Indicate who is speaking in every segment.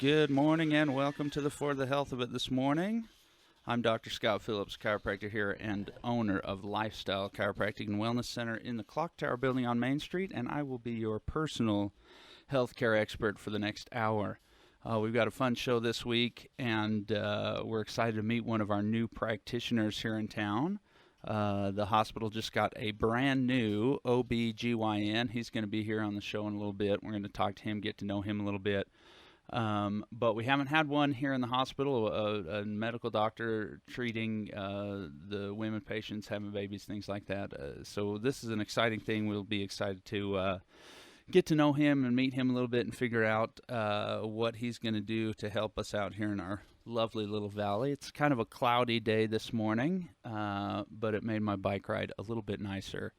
Speaker 1: Good morning and welcome to the For the Health of It this morning. I'm Dr. Scott Phillips, chiropractor here and owner of Lifestyle Chiropractic and Wellness Center in the Clock Tower building on Main Street, and I will be your personal healthcare expert for the next hour. We've got a fun show this week, and we're excited to meet one of our new practitioners here in town. The hospital just got a brand new OB/GYN. He's going to be here on the show in a little bit. We're going to talk to him, get to know him a little bit. But we haven't had one here in the hospital, a medical doctor treating the women patients, having babies, things like that. So this is an exciting thing. We'll be excited to get to know him and meet him a little bit and figure out what he's going to do to help us out here in our lovely little valley. It's kind of a cloudy day this morning, but it made my bike ride a little bit nicer,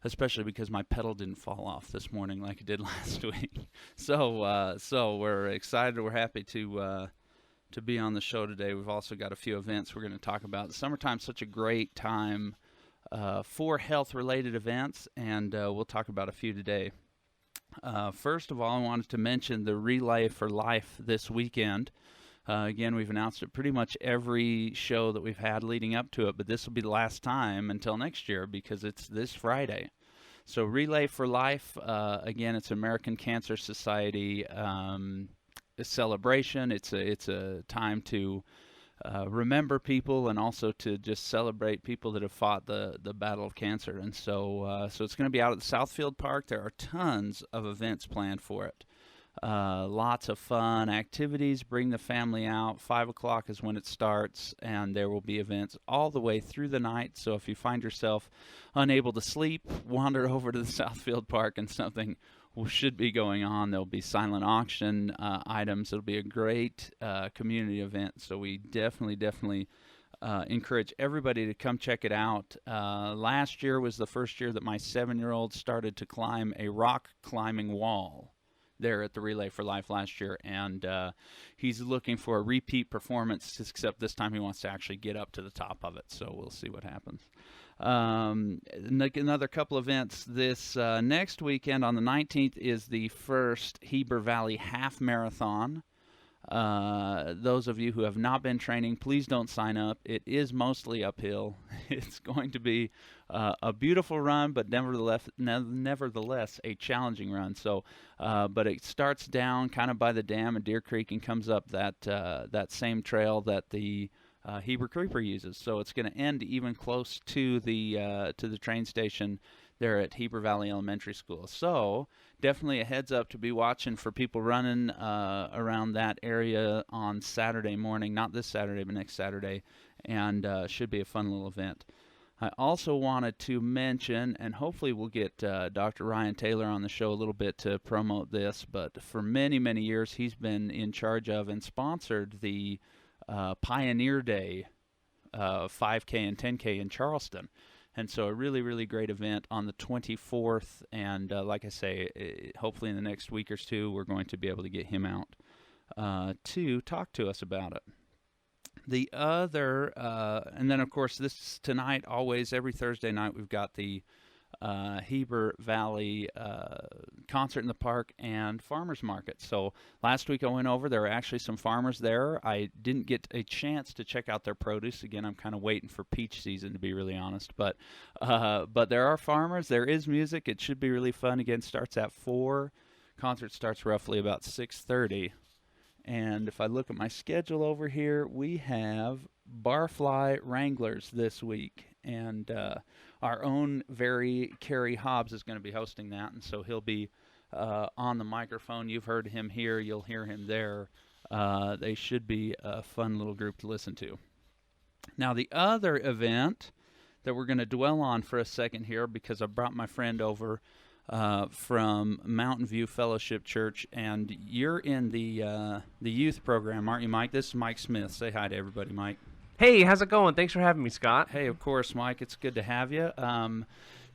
Speaker 1: especially because my pedal didn't fall off this morning like it did last week. So we're excited. We're happy to be on the show today. We've also got a few events we're going to talk about. Summertime's such a great time for health-related events, and we'll talk about a few today. First of all, I wanted to mention the Relay for Life this weekend. Again, we've announced it pretty much every show that we've had leading up to it, but this will be the last time until next year because it's this Friday. So Relay for Life, again, it's American Cancer Society celebration. It's a time to remember people and also to just celebrate people that have fought the battle of cancer. And so it's going to be out at the Southfield Park. There are tons of events planned for it. Lots of fun activities. Bring the family out. 5 o'clock is when it starts, and there will be events all the way through the night. So if you find yourself unable to sleep, wander over to the Southfield Park and something should be going on. There'll be silent auction items. It'll be a great community event. So we definitely encourage everybody to come check it out. Last year was the first year that my 7-year-old started to climb a rock climbing wall there at the Relay for Life last year, and he's looking for a repeat performance, except this time he wants to actually get up to the top of it, so we'll see what happens. Another couple events this next weekend on the 19th is the first Heber Valley Half Marathon. Those of you who have not been training, please don't sign up. It is mostly uphill. It's going to be a beautiful run, but nevertheless a challenging run. So, but it starts down kind of by the dam in Deer Creek and comes up that same trail that the Heber Creeper uses. So it's going to end even close to the train station there at Heber Valley Elementary School. So definitely a heads up to be watching for people running around that area on Saturday morning, not this Saturday, but next Saturday, and should be a fun little event. I also wanted to mention, and hopefully we'll get Dr. Ryan Taylor on the show a little bit to promote this, but for many, many years he's been in charge of and sponsored the Pioneer Day 5K and 10K in Charleston. And so a really, really great event on the 24th. And like I say, hopefully in the next week or two, we're going to be able to get him out to talk to us about it. The other, and then of course this tonight, always every Thursday night, we've got the Heber Valley concert in the park and farmers market. So last week I went over, there were actually some farmers there. I didn't get a chance to check out their produce. Again, I'm kind of waiting for peach season, to be really honest, but there are farmers, there is music. It should be really fun. Again, starts at 4. Concert starts roughly about 6:30. And if I look at my schedule over here, we have Barfly Wranglers this week. And our own very Kerry Hobbs is going to be hosting that. And so he'll be on the microphone. You've heard him here. You'll hear him there. They should be a fun little group to listen to. Now, the other event that we're going to dwell on for a second here, because I brought my friend over from Mountain View Fellowship Church, and you're in the youth program, aren't you, Mike? This is Mike Smith. Say hi to everybody, Mike.
Speaker 2: Hey, how's it going? Thanks for having me, Scott.
Speaker 1: Hey, of course, Mike. It's good to have you.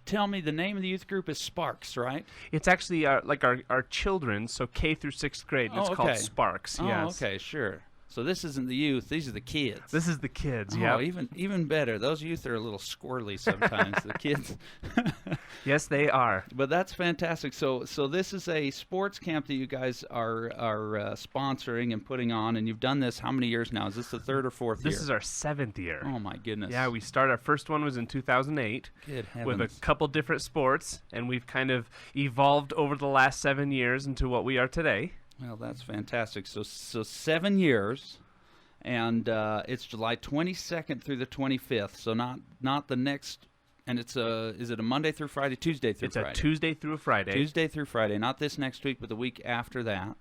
Speaker 1: Tell me, the name of the youth group is Sparks, right?
Speaker 2: It's actually like our children, so K through 6th grade. It's called Sparks.
Speaker 1: Oh,
Speaker 2: yes.
Speaker 1: okay, sure. So this isn't the youth; these are the kids.
Speaker 2: This is the kids.
Speaker 1: Oh,
Speaker 2: Yeah.
Speaker 1: even better. Those youth are a little squirrely sometimes. The kids.
Speaker 2: Yes, they are.
Speaker 1: But that's fantastic. So this is a sports camp that you guys are sponsoring and putting on, and you've done this how many years now? Is this the third or fourth year?
Speaker 2: This is our 7th year.
Speaker 1: Oh my goodness.
Speaker 2: Yeah, we started. Our first one was in 2008
Speaker 1: Good heavens.
Speaker 2: with a couple different sports, and we've kind of evolved over the last 7 years into what we are today.
Speaker 1: Well, that's fantastic. So 7 years, and it's July 22nd through the 25th. So not the next. And is it a Monday through Friday, Tuesday through Friday?
Speaker 2: It's a Tuesday through Friday.
Speaker 1: Tuesday through Friday, not this next week, but the week after that.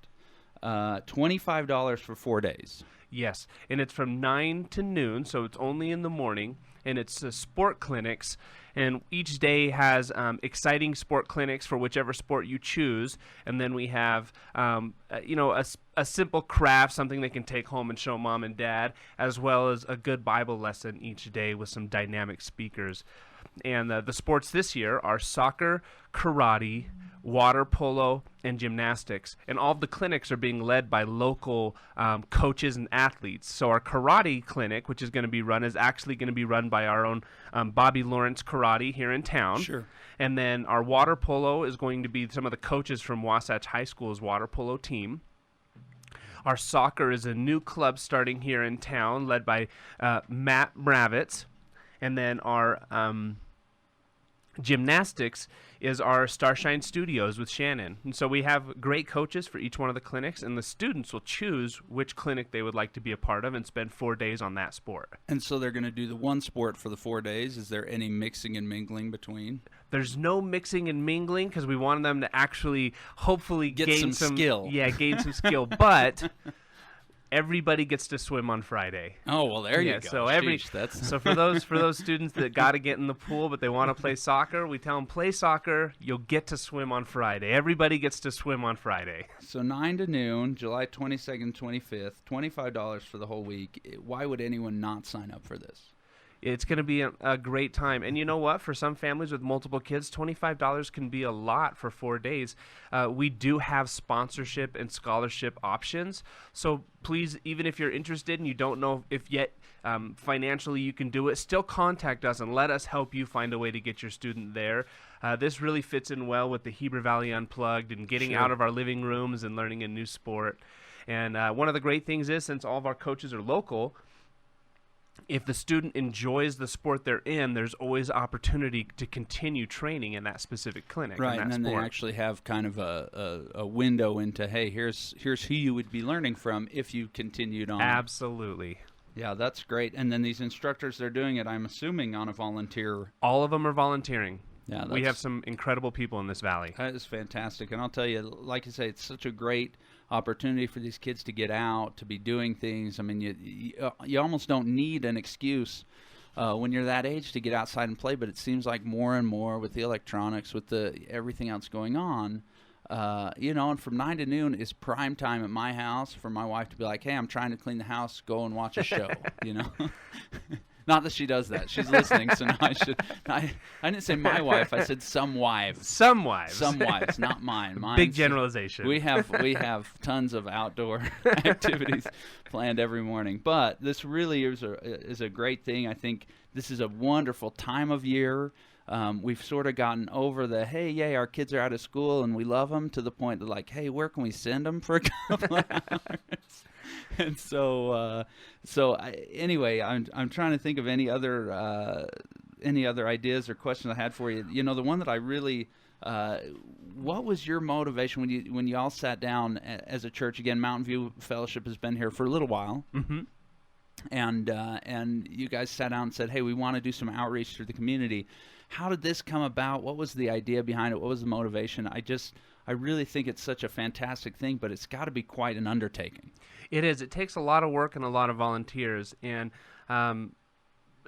Speaker 1: $25 for 4 days.
Speaker 2: Yes, and it's from 9 to noon, so it's only in the morning, and it's sport clinics, and each day has exciting sport clinics for whichever sport you choose, and then we have a simple craft, something they can take home and show mom and dad, as well as a good Bible lesson each day with some dynamic speakers. And the sports this year are soccer, karate, water polo, and gymnastics. And all of the clinics are being led by local coaches and athletes. So our karate clinic, which is going to be run, is actually going to be run by our own Bobby Lawrence Karate here in town.
Speaker 1: Sure.
Speaker 2: And then our water polo is going to be some of the coaches from Wasatch High School's water polo team. Our soccer is a new club starting here in town, led by Matt Mravitz. And then our gymnastics is our Starshine Studios with Shannon. And so we have great coaches for each one of the clinics, and the students will choose which clinic they would like to be a part of and spend 4 days on that sport.
Speaker 1: And so they're going to do the one sport for the 4 days. Is there any mixing and mingling between?
Speaker 2: There's no mixing and mingling because we wanted them to actually hopefully gain
Speaker 1: some skill.
Speaker 2: Yeah, gain some skill. But everybody gets to swim on Friday.
Speaker 1: Oh, well, there you go.
Speaker 2: So
Speaker 1: Sheesh,
Speaker 2: so for those students that got to get in the pool but they want to play soccer, we tell them play soccer. You'll get to swim on Friday. Everybody gets to swim on Friday.
Speaker 1: So 9 to noon, July 22nd, 25th, $25 for the whole week. Why would anyone not sign up for this?
Speaker 2: It's going to be a great time. And you know what? For some families with multiple kids, $25 can be a lot for 4 days. We do have sponsorship and scholarship options. So please, even if you're interested and you don't know if yet financially you can do it, still contact us and let us help you find a way to get your student there. This really fits in well with the Heber Valley Unplugged and getting out of our living rooms and learning a new sport. And one of the great things is, since all of our coaches are local, if the student enjoys the sport they're in, there's always opportunity to continue training in that specific clinic.
Speaker 1: Right,
Speaker 2: in that
Speaker 1: and then
Speaker 2: sport.
Speaker 1: they actually have kind of a window into, hey, here's who you would be learning from if you continued on.
Speaker 2: Absolutely.
Speaker 1: Yeah, that's great. And then these instructors, they're doing it, I'm assuming, on a volunteer.
Speaker 2: All of them are volunteering.
Speaker 1: Yeah,
Speaker 2: we have some incredible people in this valley.
Speaker 1: That is fantastic. And I'll tell you, like you say, it's such a great opportunity for these kids to get out, to be doing things. I mean, you almost don't need an excuse when you're that age to get outside and play, but it seems like more and more with the electronics, with the everything else going on, and from 9 to noon is prime time at my house for my wife to be like, hey, I'm trying to clean the house, go and watch a show, Not that she does that. She's listening, so now I didn't say my wife. I said some wives.
Speaker 2: Some wives.
Speaker 1: Some wives, not mine. Mine's,
Speaker 2: big generalization.
Speaker 1: We have tons of outdoor activities planned every morning. But this really is a great thing. I think this is a wonderful time of year. We've sort of gotten over the, hey, yay, our kids are out of school and we love them, to the point of like, hey, where can we send them for a couple of hours? And anyway, I'm trying to think of any other ideas or questions I had for you. The one that I really, what was your motivation when you all sat down as a church? Again, Mountain View Fellowship has been here for a little while, and you guys sat down and said, hey, we want to do some outreach to the community. How did this come about? What was the idea behind it? What was the motivation? I really think it's such a fantastic thing, but it's got to be quite an undertaking.
Speaker 2: It is. It takes a lot of work and a lot of volunteers. And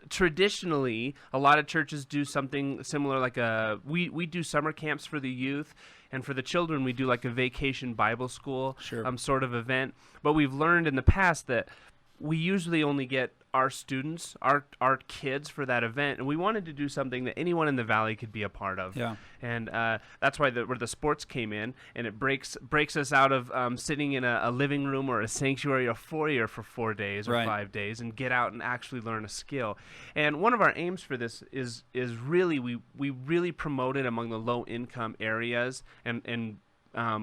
Speaker 2: traditionally, a lot of churches do something similar, like we do summer camps for the youth, and for the children, we do like a vacation Bible school sort of event. But we've learned in the past that we usually only get our students, our kids for that event, and we wanted to do something that anyone in the Valley could be a part of.
Speaker 1: Yeah.
Speaker 2: And that's why where the sports came in, and it breaks us out of sitting in a living room or a sanctuary or foyer for 4 days or
Speaker 1: Right.
Speaker 2: 5 days and get out and actually learn a skill. And one of our aims for this is really we really promote it among the low income areas, and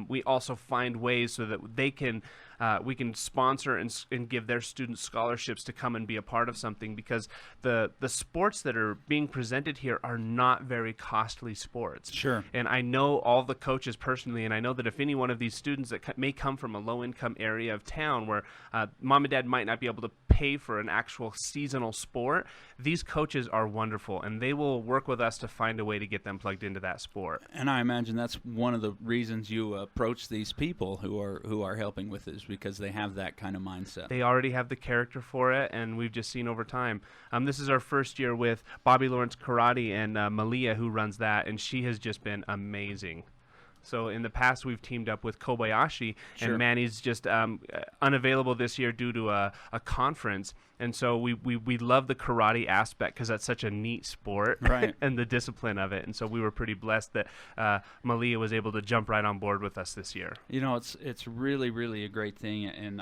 Speaker 2: we also find ways so that they can we can sponsor and give their students scholarships to come and be a part of something, because the sports that are being presented here are not very costly sports.
Speaker 1: Sure.
Speaker 2: And I know all the coaches personally, and I know that if any one of these students that may come from a low-income area of town where mom and dad might not be able to pay for an actual seasonal sport, these coaches are wonderful, and they will work with us to find a way to get them plugged into that sport.
Speaker 1: And I imagine that's one of the reasons you approach these people who are helping with this, because they have that kind of mindset.
Speaker 2: They already have the character for it, and we've just seen over time. This is our first year with Bobby Lawrence Karate and Malia, who runs that, and she has just been amazing. So in the past, we've teamed up with Kobayashi,
Speaker 1: Sure.
Speaker 2: and Manny's just unavailable this year due to a conference. And so we love the karate aspect because that's such a neat sport,
Speaker 1: Right.
Speaker 2: and the discipline of it. And so we were pretty blessed that Malia was able to jump right on board with us this year.
Speaker 1: You know, it's really, really a great thing, and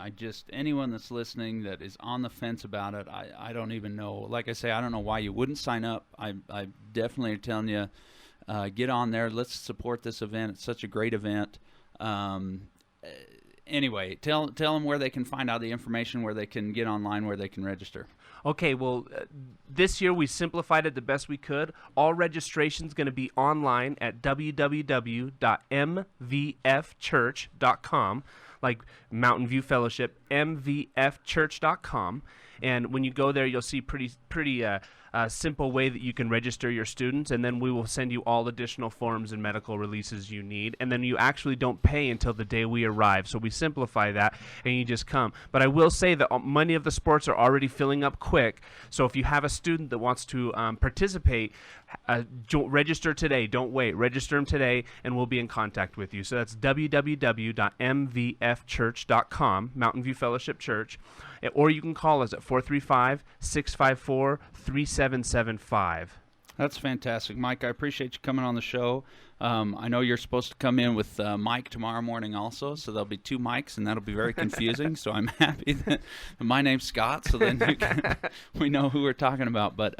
Speaker 1: anyone that's listening that is on the fence about it, I don't even know. Like I say, I don't know why you wouldn't sign up. I definitely are telling you, get on there. Let's support this event. It's such a great event. Anyway, tell them where they can find out the information, where they can get online, where they can register.
Speaker 2: Okay, well, this year we simplified it the best we could. All registration is going to be online at www.mvfchurch.com, like Mountain View Fellowship, mvfchurch.com. And when you go there, you'll see pretty simple way that you can register your students, and then we will send you all additional forms and medical releases you need. And then you actually don't pay until the day we arrive. So we simplify that, and you just come. But I will say that many of the sports are already filling up quick. So if you have a student that wants to participate, register today. Don't wait. Register them today, and we'll be in contact with you. So that's www.mvfchurch.com, Mountain View Fellowship Church. Or you can call us at 435-654-3775.
Speaker 1: That's fantastic, Mike. I appreciate you coming on the show. I know you're supposed to come in with Mike tomorrow morning also, so there'll be two mics, and that'll be very confusing. So I'm happy that my name's Scott, so then we know who we're talking about. But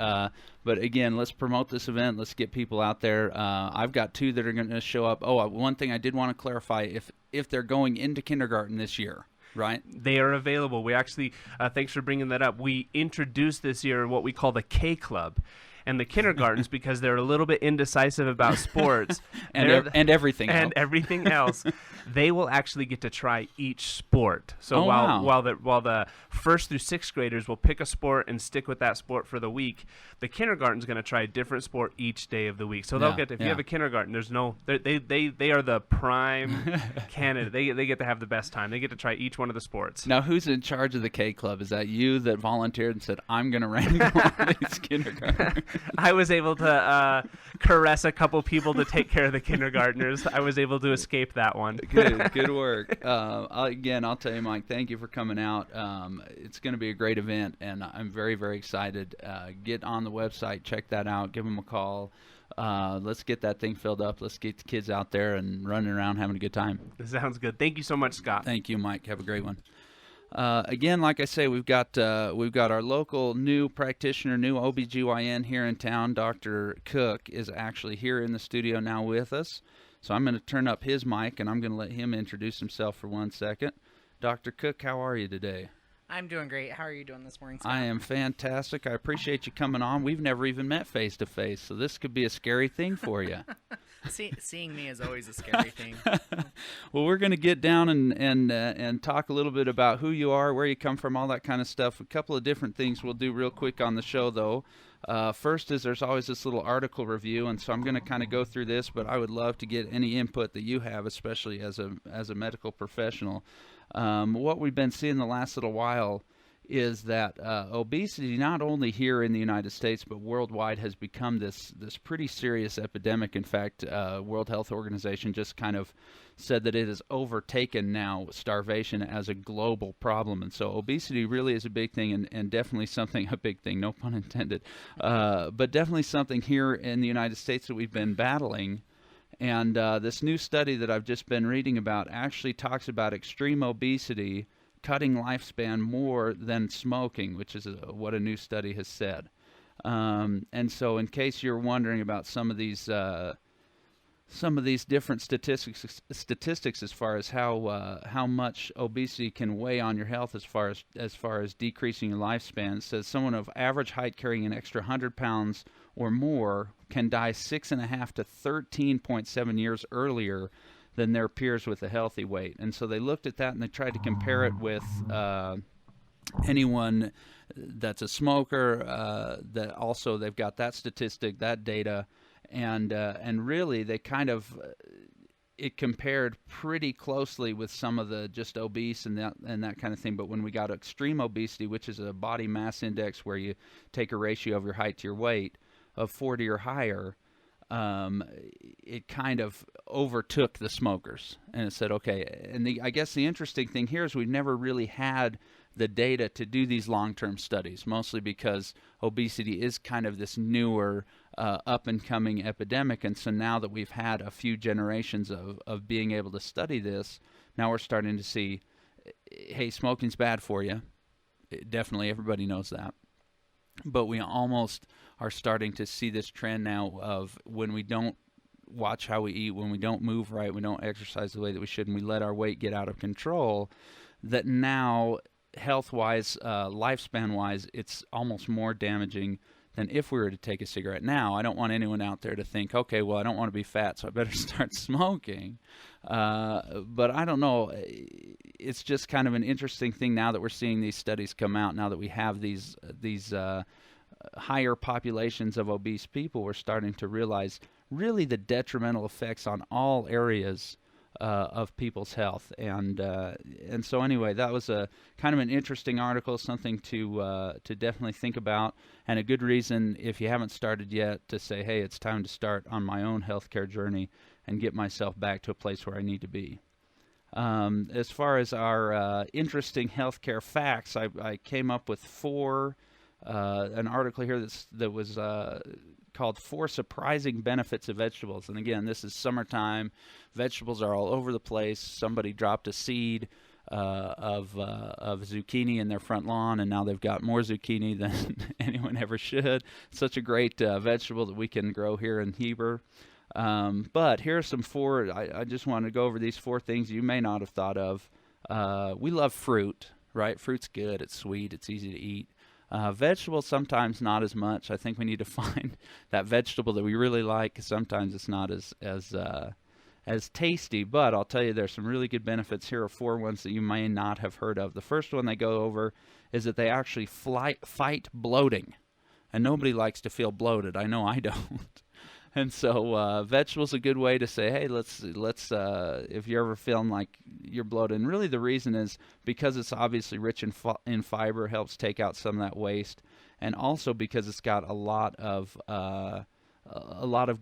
Speaker 1: again, let's promote this event. Let's get people out there. I've got two that are going to show up. Oh, one thing I did want to clarify, if they're going into kindergarten this year. Right.
Speaker 2: They are available. We actually, thanks for bringing that up. We introduced this year what we call the K Club. And the kindergartens, because they're a little bit indecisive about sports
Speaker 1: and everything else.
Speaker 2: And everything else, they will actually get to try each sport. So while the first through sixth graders will pick a sport and stick with that sport for the week, the kindergarten's going to try a different sport each day of the week. So they'll get to, if you have a kindergarten, there's no they are the prime candidate. They get to have the best time. They get to try each one of the sports.
Speaker 1: Now, who's in charge of the K Club? Is that you that volunteered and said, I'm going to wrangle all these kindergartens?
Speaker 2: I was able to caress a couple people to take care of the kindergartners. I was able to escape that one.
Speaker 1: Good work. Again, I'll tell you, Mike, thank you for coming out. It's going to be a great event, and I'm very, very excited. Get on the website, check that out, give them a call. Let's get that thing filled up. Let's get the kids out there and running around having a good time.
Speaker 2: Sounds good. Thank you so much, Scott.
Speaker 1: Thank you, Mike. Have a great one. Again, like I say, we've got our local new practitioner, new OBGYN here in town. Dr. Cook is actually here in the studio now with us. So I'm going to turn up his mic, and I'm going to let him introduce himself for 1 second. Dr. Cook, how are you today?
Speaker 3: I'm doing great. How are you doing this morning, Scott?
Speaker 1: I am fantastic. I appreciate you coming on. We've never even met face-to-face, so this could be a scary thing for you.
Speaker 3: Seeing me is always a scary thing.
Speaker 1: Well, we're going to get down and talk a little bit about who you are, where you come from, all that kind of stuff. A couple of different things we'll do real quick on the show, though. First is there's always this little article review, and so I'm going to kind of go through this, but I would love to get any input that you have, especially as a medical professional. What we've been seeing the last little while is that obesity, not only here in the United States but worldwide, has become this pretty serious epidemic. In fact, World Health Organization just kind of said that it has overtaken now starvation as a global problem. And so obesity really is a big thing, and definitely something, a big thing, no pun intended, but definitely something here in the United States that we've been battling. And this new study that I've just been reading about actually talks about extreme obesity cutting lifespan more than smoking, which is what a new study has said. And so in case you're wondering about some of these different statistics as far as how much obesity can weigh on your health as far as decreasing your lifespan, it says someone of average height carrying an extra 100 pounds or more can die 6.5 to 13.7 years earlier than their peers with a healthy weight. And so they looked at that and they tried to compare it with anyone that's a smoker. That also they've got that statistic, that data, and really they kind of it compared pretty closely with some of the just obese and that kind of thing. But when we got extreme obesity, which is a body mass index where you take a ratio of your height to your weight of 40 or higher, it kind of overtook the smokers, and it said, okay. And I guess the interesting thing here is we've never really had the data to do these long-term studies, mostly because obesity is kind of this newer, up-and-coming epidemic. And so now that we've had a few generations of being able to study this, now we're starting to see, hey, smoking's bad for you. Definitely, everybody knows that. But we almost are starting to see this trend now of when we don't watch how we eat, when we don't move right, we don't exercise the way that we should, and we let our weight get out of control, that now health-wise, lifespan-wise, it's almost more damaging than if we were to take a cigarette. Now, I don't want anyone out there to think, okay, well, I don't want to be fat, so I better start smoking. But I don't know. It's just kind of an interesting thing now that we're seeing these studies come out, now that we have these higher populations of obese people. We're starting to realize really the detrimental effects on all areas of people's health. And so anyway, that was a kind of an interesting article, something to definitely think about, and a good reason, if you haven't started yet, to say, hey, it's time to start on my own healthcare journey and get myself back to a place where I need to be. As far as our interesting healthcare facts, I came up with an article here that was called 4 Surprising Benefits of Vegetables. And again, this is summertime. Vegetables are all over the place. Somebody dropped a seed of zucchini in their front lawn, and now they've got more zucchini than anyone ever should. Such a great vegetable that we can grow here in Heber. But here are some 4, I just want to go over these 4 things you may not have thought of. We love fruit, right? Fruit's good, it's sweet, it's easy to eat. Vegetables, sometimes not as much. I think we need to find that vegetable that we really like, because sometimes it's not as tasty. But I'll tell you, there's some really good benefits. Here are 4 ones that you may not have heard of. The first one they go over is that they actually fight bloating. And nobody likes to feel bloated. I know I don't. And so vegetables a good way to say, hey, let's if you're ever feeling like you're bloated. And really the reason is because it's obviously rich in fiber, helps take out some of that waste, and also because it's got a lot of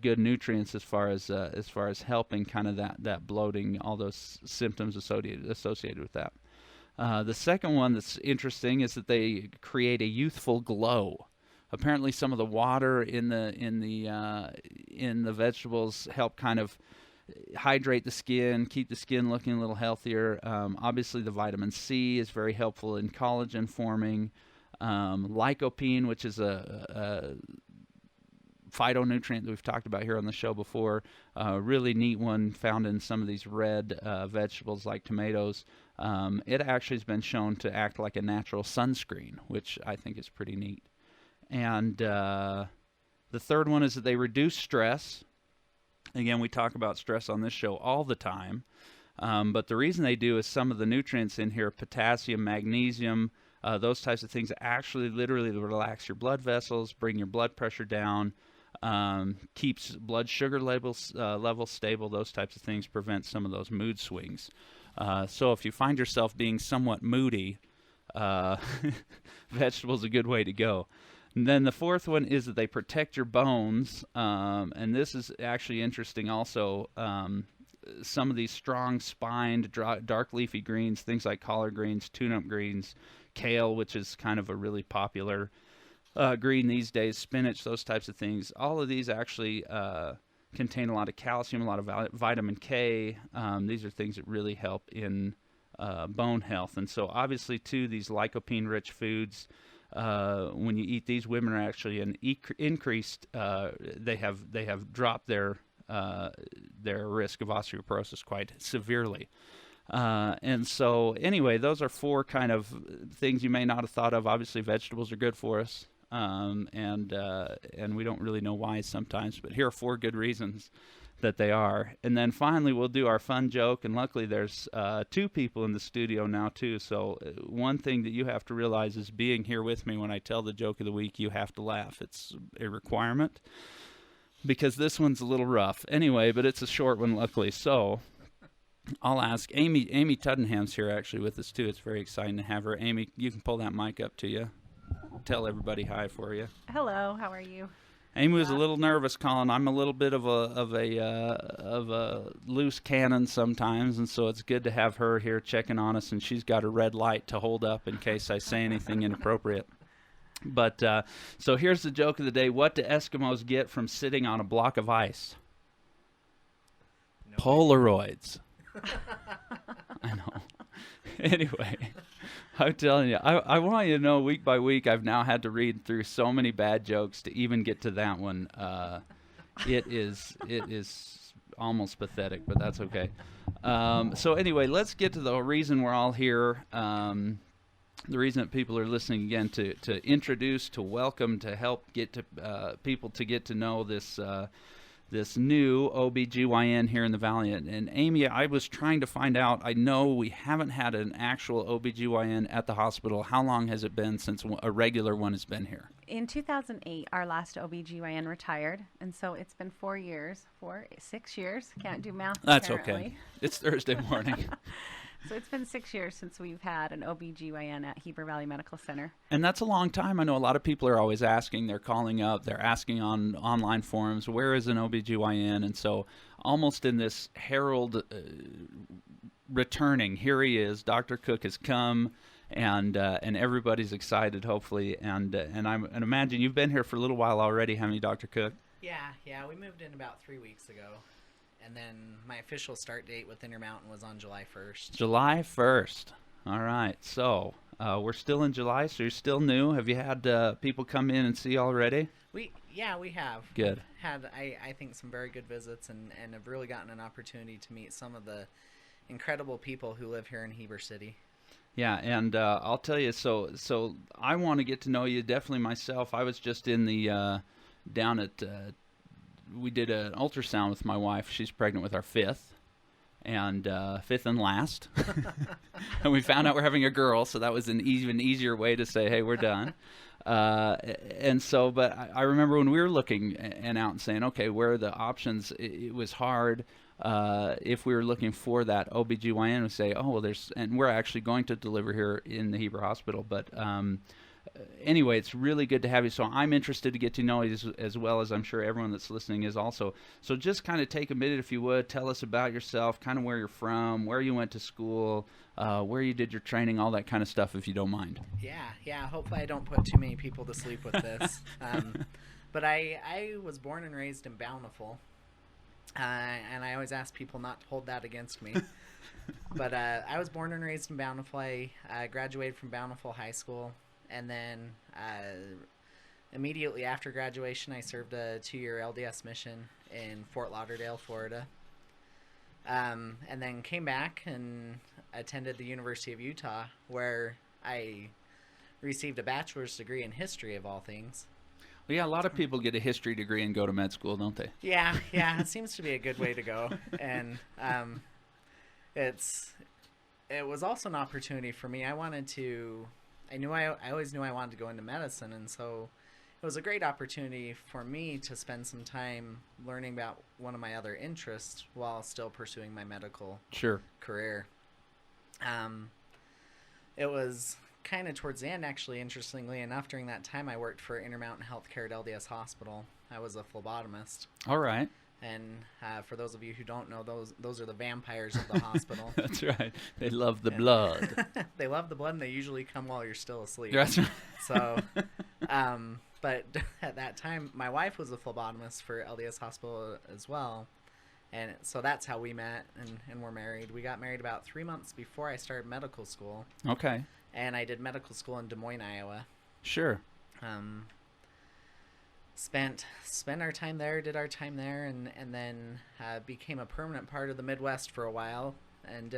Speaker 1: good nutrients as far as helping kind of that bloating, all those symptoms associated with that. The second one that's interesting is that they create a youthful glow. Apparently, some of the water in the vegetables help kind of hydrate the skin, keep the skin looking a little healthier. Obviously, the vitamin C is very helpful in collagen forming. Lycopene, which is a phytonutrient that we've talked about here on the show before, really neat one found in some of these red vegetables like tomatoes. It actually has been shown to act like a natural sunscreen, which I think is pretty neat. And the third one is that they reduce stress. Again, we talk about stress on this show all the time. But the reason they do is some of the nutrients in here, potassium, magnesium, those types of things, actually literally relax your blood vessels, bring your blood pressure down, keeps blood sugar levels stable, those types of things, prevent some of those mood swings. So if you find yourself being somewhat moody, vegetables a good way to go. And then the fourth one is that they protect your bones, and this is actually interesting also. Some of these strong spined dark leafy greens, things like collard greens, turnip greens, kale, which is kind of a really popular green these days, spinach, those types of things. All of these actually contain a lot of calcium, a lot of vitamin K. These are things that really help in bone health. And so obviously too, these lycopene-rich foods, when you eat these, women are actually increased. They have dropped their risk of osteoporosis quite severely. And so anyway, those are four kind of things you may not have thought of. Obviously, vegetables are good for us, and we don't really know why sometimes, but here are four good reasons that they are. And then finally, we'll do our fun joke, and luckily there's two people in the studio now too. So one thing that you have to realize is being here with me when I tell the joke of the week, you have to laugh. It's a requirement, because this one's a little rough. Anyway, but it's a short one, luckily. So I'll ask Amy. Amy Tuddenham's here actually with us too. It's very exciting to have her. Amy, you can pull that mic up to you. Tell everybody hi for you.
Speaker 4: Hello, how are you?
Speaker 1: Amy was a little nervous, Colin. I'm a little bit of a loose cannon sometimes, and so it's good to have her here checking on us. And she's got a red light to hold up in case I say anything inappropriate. But so here's the joke of the day. What do Eskimos get from sitting on a block of ice? No. Polaroids. I know. Anyway, I'm telling you, I want you to know, week by week, I've now had to read through so many bad jokes to even get to that one. It is almost pathetic, but that's okay. So anyway, let's get to the reason we're all here. The reason that people are listening again, to introduce, to welcome, to help get to people to get to know this new OBGYN here in the Valley. And Amy, I was trying to find out, I know we haven't had an actual OBGYN at the hospital. How long has it been since a regular one has been here?
Speaker 4: In 2008, our last OBGYN retired, and so it's been 6 years. Can't do math,
Speaker 1: That's
Speaker 4: apparently.
Speaker 1: Okay. It's Thursday morning.
Speaker 4: So it's been 6 years since we've had an OBGYN at Heber Valley Medical Center.
Speaker 1: And that's a long time. I know a lot of people are always asking. They're calling up. They're asking on online forums, where is an OBGYN? And so almost in this herald returning, here he is. Dr. Cook has come, and everybody's excited, hopefully. And imagine you've been here for a little while already, haven't you, Dr. Cook?
Speaker 3: Yeah, we moved in about 3 weeks ago. And then my official start date with Intermountain was on July 1st.
Speaker 1: July 1st. All right. So we're still in July, so you're still new. Have you had people come in and see already?
Speaker 3: We have.
Speaker 1: Good.
Speaker 3: We've had, I think, some very good visits, and have really gotten an opportunity to meet some of the incredible people who live here in Heber City.
Speaker 1: Yeah, and I'll tell you, so I want to get to know you, definitely myself. I was just in the down at we did an ultrasound with my wife. She's pregnant with our fifth and last. And we found out we're having a girl, so that was an even easier way to say, hey, we're done. And so, but I remember when we were looking and out and saying, okay, where are the options? It was hard. If we were looking for that OBGYN, we say, oh, well, and we're actually going to deliver here in the Heber Hospital, but anyway, it's really good to have you. So I'm interested to get to know you as well as I'm sure everyone that's listening is also. So just kind of take a minute, if you would, tell us about yourself, kind of where you're from, where you went to school, where you did your training, all that kind of stuff, if you don't mind.
Speaker 3: Yeah. Hopefully I don't put too many people to sleep with this. But I was born and raised in Bountiful, and I always ask people not to hold that against me. But I was born and raised in Bountiful. I graduated from Bountiful High School. And then immediately after graduation, I served a 2-year LDS mission in Fort Lauderdale, Florida. And then came back and attended the University of Utah, where I received a bachelor's degree in history, of all things.
Speaker 1: Well, yeah, a lot of people get a history degree and go to med school, don't they?
Speaker 3: Yeah, it seems to be a good way to go. And it was also an opportunity for me. I always knew I wanted to go into medicine, and so it was a great opportunity for me to spend some time learning about one of my other interests while still pursuing my medical career. It was kind of towards the end, actually, interestingly enough, during that time, I worked for Intermountain Healthcare at LDS Hospital. I was a phlebotomist.
Speaker 1: All right.
Speaker 3: And for those of you who don't know, those are the vampires of the hospital.
Speaker 1: That's right. They love the blood.
Speaker 3: They love the blood, and they usually come while you're still asleep.
Speaker 1: That's right.
Speaker 3: So, but at that time, my wife was a phlebotomist for LDS Hospital as well. And so that's how we met and were married. We got married about 3 months before I started medical school.
Speaker 1: Okay.
Speaker 3: And I did medical school in Des Moines, Iowa.
Speaker 1: Sure.
Speaker 3: Spent our time there, did our time there, and then became a permanent part of the Midwest for a while, and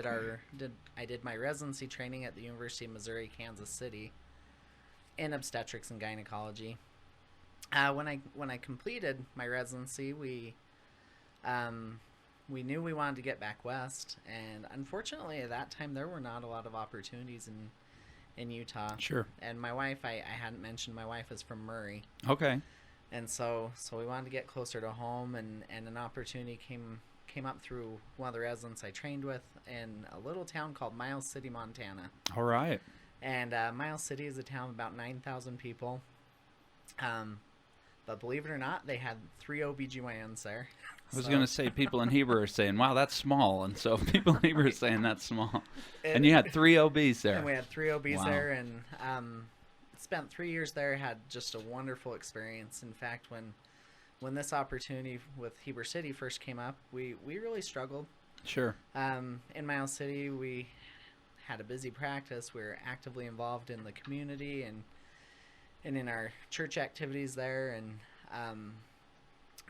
Speaker 3: I did my residency training at the University of Missouri, Kansas City, in obstetrics and gynecology. When I completed my residency, we knew we wanted to get back west, and unfortunately at that time there were not a lot of opportunities in Utah.
Speaker 1: Sure.
Speaker 3: And my wife, I hadn't mentioned, my wife is from Murray.
Speaker 1: Okay.
Speaker 3: And so we wanted to get closer to home, and an opportunity came up through one of the residents I trained with in a little town called Miles City, Montana.
Speaker 1: All right.
Speaker 3: And Miles City is a town of about 9,000 people. But believe it or not, they had 3 OBGYNs there.
Speaker 1: I was going to say, people in Heber are saying, wow, that's small. And so people in Heber are saying that's small. And you had 3 OBs there.
Speaker 3: And we had 3 OBs
Speaker 1: Wow.
Speaker 3: there, and spent 3 years there, had just a wonderful experience. In fact, when this opportunity with Heber City first came up, we really struggled.
Speaker 1: Sure.
Speaker 3: In Miles City, we had a busy practice. We were actively involved in the community and in our church activities there, and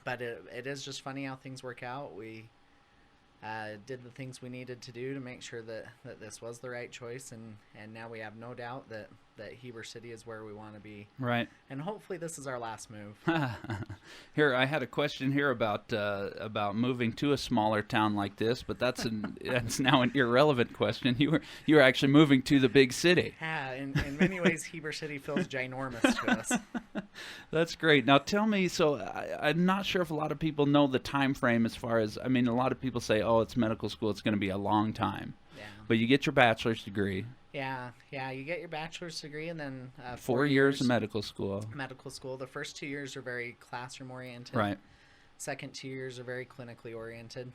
Speaker 3: but it is just funny how things work out. We did the things we needed to do to make sure that this was the right choice, and now we have no doubt that Heber City is where we want to be.
Speaker 1: Right.
Speaker 3: And hopefully this is our last move.
Speaker 1: Here, I had a question here about moving to a smaller town like this, but that's now an irrelevant question. You were actually moving to the big city.
Speaker 3: Yeah, in many ways, Heber City feels ginormous to us.
Speaker 1: That's great. Now tell me, so I'm not sure if a lot of people know the time frame as far as, I mean, a lot of people say, oh, it's medical school, it's going to be a long time.
Speaker 3: Yeah.
Speaker 1: But you get your bachelor's degree.
Speaker 3: Yeah, you get your bachelor's degree, and then
Speaker 1: 4 years of medical school.
Speaker 3: Medical school. The first 2 years are very classroom oriented.
Speaker 1: Right.
Speaker 3: Second 2 years are very clinically oriented.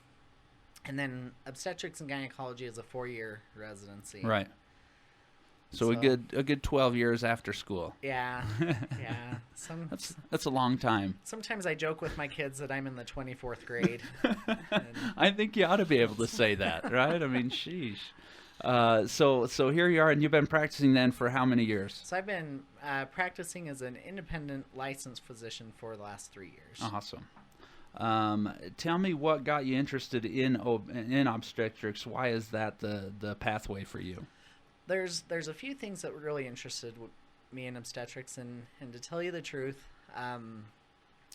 Speaker 3: And then obstetrics and gynecology is a 4-year residency.
Speaker 1: Right. So a good 12 years after school.
Speaker 3: Yeah.
Speaker 1: That's a long time.
Speaker 3: Sometimes I joke with my kids that I'm in the 24th grade.
Speaker 1: I think you ought to be able to say that, right? I mean, sheesh. So here you are, and you've been practicing then for how many years?
Speaker 3: So I've been practicing as an independent licensed physician for the last 3 years.
Speaker 1: Awesome. Tell me what got you interested in obstetrics. Why is that the pathway for you?
Speaker 3: There's a few things that really interested me in obstetrics, and to tell you the truth,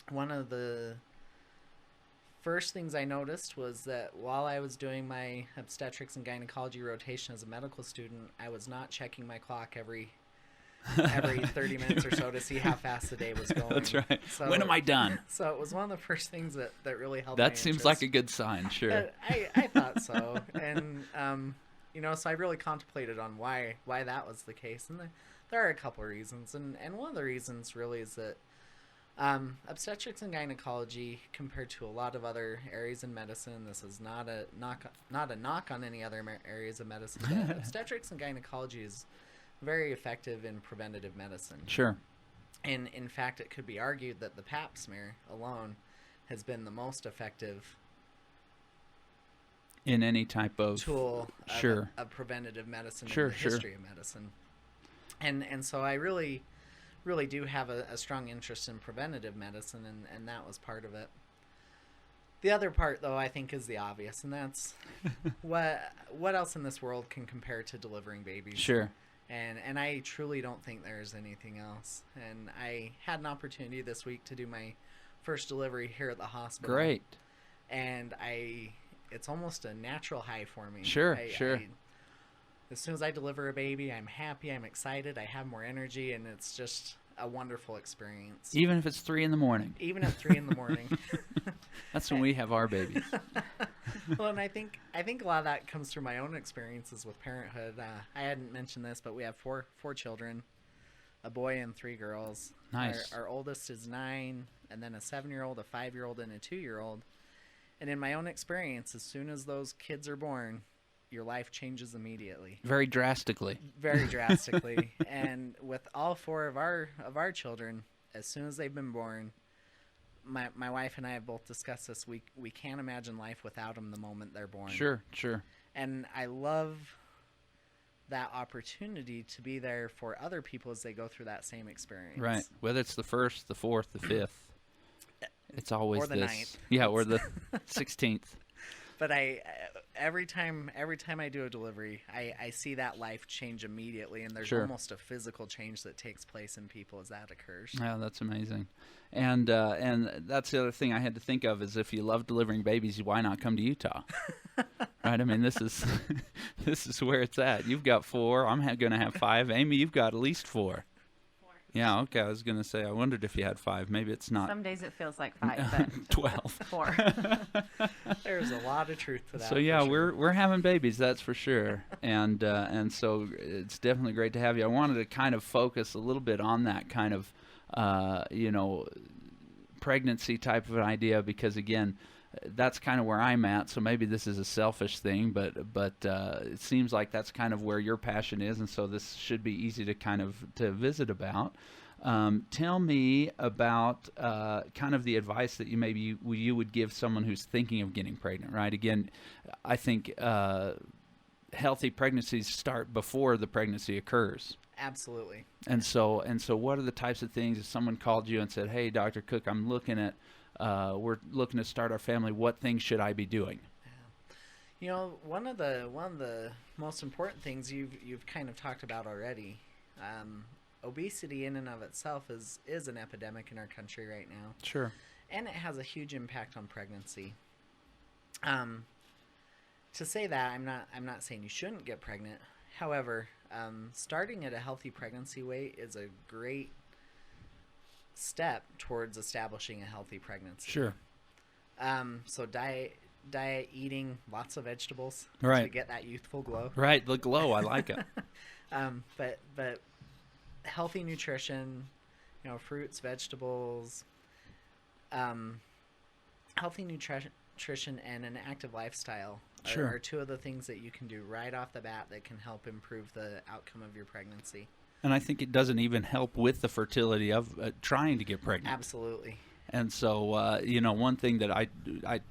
Speaker 3: one of the first things I noticed was that while I was doing my obstetrics and gynecology rotation as a medical student, I was not checking my clock every 30 minutes or so to see how fast the day was going.
Speaker 1: That's right.
Speaker 3: So,
Speaker 1: when am I done?
Speaker 3: So it was one of the first things that really helped.
Speaker 1: That seems like a good sign, sure.
Speaker 3: I thought so, and so I really contemplated on why that was the case, and there are a couple of reasons, and one of the reasons really is that obstetrics and gynecology, compared to a lot of other areas in medicine, this is not a knock on any other areas of medicine, but obstetrics and gynecology is very effective in preventative medicine.
Speaker 1: Sure.
Speaker 3: And in fact, it could be argued that the Pap smear alone has been the most effective
Speaker 1: in any type of
Speaker 3: tool
Speaker 1: sure.
Speaker 3: of preventative medicine
Speaker 1: sure,
Speaker 3: in the history of medicine. And so I really do have a strong interest in preventative medicine, and that was part of it. The other part, though, I think is the obvious, and that's what else in this world can compare to delivering babies?
Speaker 1: Sure.
Speaker 3: And I truly don't think there's anything else. And I had an opportunity this week to do my first delivery here at the hospital.
Speaker 1: Great.
Speaker 3: And it's almost a natural high for me.
Speaker 1: Sure.
Speaker 3: As soon as I deliver a baby, I'm happy, I'm excited, I have more energy, and it's just a wonderful experience.
Speaker 1: Even if it's 3 a.m.
Speaker 3: Even at 3 a.m.
Speaker 1: That's when we have our babies.
Speaker 3: Well, and I think a lot of that comes through my own experiences with parenthood. I hadn't mentioned this, but we have four children, a boy and 3 girls.
Speaker 1: Nice.
Speaker 3: Our oldest is 9, and then a 7-year-old, a 5-year-old, and a 2-year-old. And in my own experience, as soon as those kids are born, your life changes immediately.
Speaker 1: Very drastically.
Speaker 3: Very drastically. And with all 4 of our children, as soon as they've been born, my wife and I have both discussed this. We can't imagine life without them the moment they're born.
Speaker 1: Sure.
Speaker 3: And I love that opportunity to be there for other people as they go through that same experience.
Speaker 1: Right. Whether it's the 1st, the 4th, the 5th. It's always
Speaker 3: or the
Speaker 1: this.
Speaker 3: 9th.
Speaker 1: Yeah, or the 16th.
Speaker 3: But every time I do a delivery, I see that life change immediately, and there's
Speaker 1: Sure.
Speaker 3: almost a physical change that takes place in people as that occurs.
Speaker 1: Yeah, that's amazing. And that's the other thing I had to think of is if you love delivering babies, why not come to Utah? Right? I mean, this is this is where it's at. You've got 4. I'm going to have 5. Amy, you've got at least 4. Yeah, okay. I was going to say, I wondered if you had 5. Maybe it's not.
Speaker 4: Some days it feels like 5, but
Speaker 1: 12.
Speaker 4: 4.
Speaker 3: There's a lot of truth to that.
Speaker 1: So yeah,
Speaker 3: for sure.
Speaker 1: we're having babies, that's for sure, and so it's definitely great to have you. I wanted to kind of focus a little bit on that kind of pregnancy type of an idea because again, that's kind of where I'm at. So maybe this is a selfish thing, but it seems like that's kind of where your passion is, and so this should be easy to kind of to visit about. Tell me about kind of the advice that you would give someone who's thinking of getting pregnant, right? Again, I think healthy pregnancies start before the pregnancy occurs.
Speaker 3: Absolutely.
Speaker 1: And so what are the types of things if someone called you and said, "Hey, Dr. Cook, we're looking to start our family. What things should I be doing?"
Speaker 3: You know, one of the most important things you've kind of talked about already. Obesity in and of itself is an epidemic in our country right now.
Speaker 1: Sure.
Speaker 3: And it has a huge impact on pregnancy. To say that, I'm not saying you shouldn't get pregnant. However, starting at a healthy pregnancy weight is a great step towards establishing a healthy pregnancy.
Speaker 1: Sure.
Speaker 3: So diet, eating lots of vegetables
Speaker 1: Right.
Speaker 3: to get that youthful glow.
Speaker 1: Right, the glow, I like it.
Speaker 3: But healthy nutrition, fruits, vegetables, healthy nutrition and an active lifestyle
Speaker 1: Sure.
Speaker 3: are 2 of the things that you can do right off the bat that can help improve the outcome of your pregnancy.
Speaker 1: And I think it doesn't even help with the fertility of trying to get pregnant.
Speaker 3: Absolutely.
Speaker 1: And so, one thing that I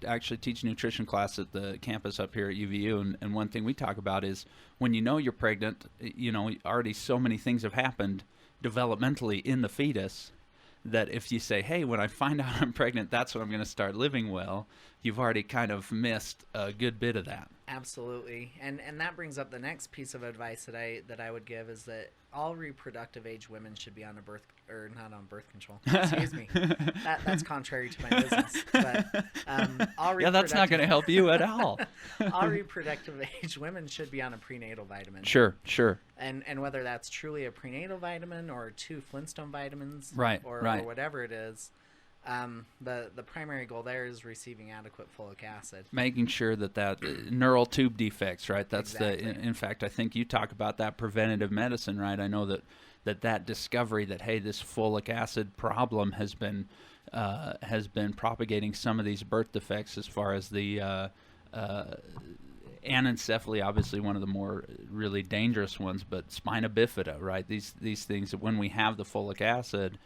Speaker 1: actually teach nutrition class at the campus up here at UVU, and one thing we talk about is when you know you're pregnant, already so many things have happened developmentally in the fetus that if you say, "Hey, when I find out I'm pregnant, that's when I'm going to start living well," you've already kind of missed a good bit of that.
Speaker 3: Absolutely. And that brings up the next piece of advice that I would give is that all reproductive age women should be on not on birth control. Excuse me. That's contrary to my business. But
Speaker 1: Yeah, that's not going to help you at all.
Speaker 3: all reproductive age women should be on a prenatal vitamin.
Speaker 1: Sure.
Speaker 3: And whether that's truly a prenatal vitamin or 2 Flintstone vitamins,
Speaker 1: Right.
Speaker 3: or whatever it is, the primary goal there is receiving adequate folic acid.
Speaker 1: Making sure that neural tube defects, right? That's
Speaker 3: Exactly.
Speaker 1: in fact, I think you talk about that preventative medicine, right? I know that discovery that, hey, this folic acid problem has been propagating some of these birth defects as far as the anencephaly, obviously one of the more really dangerous ones, but spina bifida, right? These things that when we have the folic acid,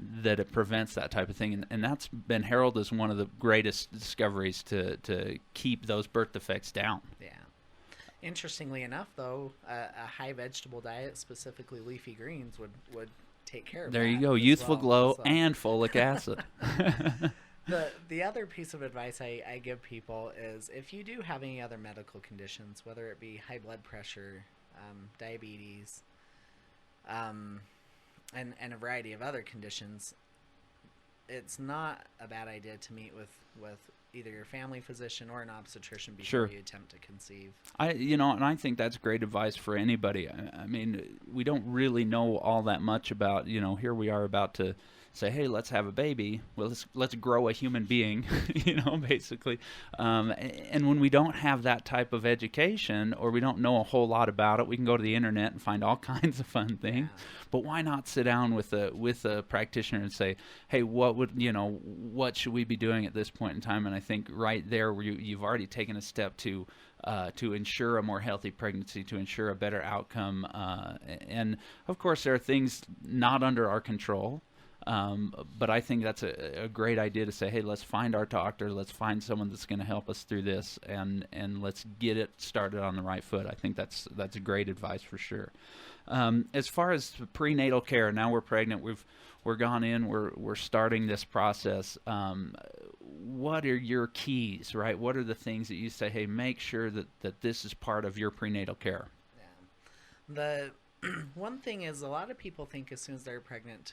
Speaker 1: that it prevents that type of thing, and that's been heralded as one of the greatest discoveries to keep those birth defects down.
Speaker 3: Yeah. Interestingly enough, though, a high vegetable diet, specifically leafy greens, would take care of
Speaker 1: There
Speaker 3: that
Speaker 1: you go,
Speaker 3: as
Speaker 1: youthful
Speaker 3: well.
Speaker 1: glow
Speaker 3: So
Speaker 1: and folic acid.
Speaker 3: the other piece of advice I give people is if you do have any other medical conditions, whether it be high blood pressure, diabetes, and a variety of other conditions, it's not a bad idea to meet with either your family physician or an obstetrician before
Speaker 1: Sure.
Speaker 3: you attempt to conceive.
Speaker 1: And I think that's great advice for anybody. I mean, we don't really know all that much about, here we are about to say, hey, let's have a baby. Well, let's grow a human being, basically. And when we don't have that type of education, or we don't know a whole lot about it, we can go to the internet and find all kinds of fun things.
Speaker 3: Yeah.
Speaker 1: But why not sit down with a practitioner and say, hey, what should we be doing at this point in time? And I think right there, where you've already taken a step to ensure a more healthy pregnancy, to ensure a better outcome. And of course, there are things not under our control. But I think that's a great idea to say, hey, let's find our doctor, let's find someone that's going to help us through this, and let's get it started on the right foot. I think that's great advice for sure. As far as prenatal care, now we're pregnant, we're gone in, we're starting this process. What are your keys, right? What are the things that you say, hey, make sure that this is part of your prenatal care?
Speaker 3: Yeah. The one thing is, a lot of people think as soon as they're pregnant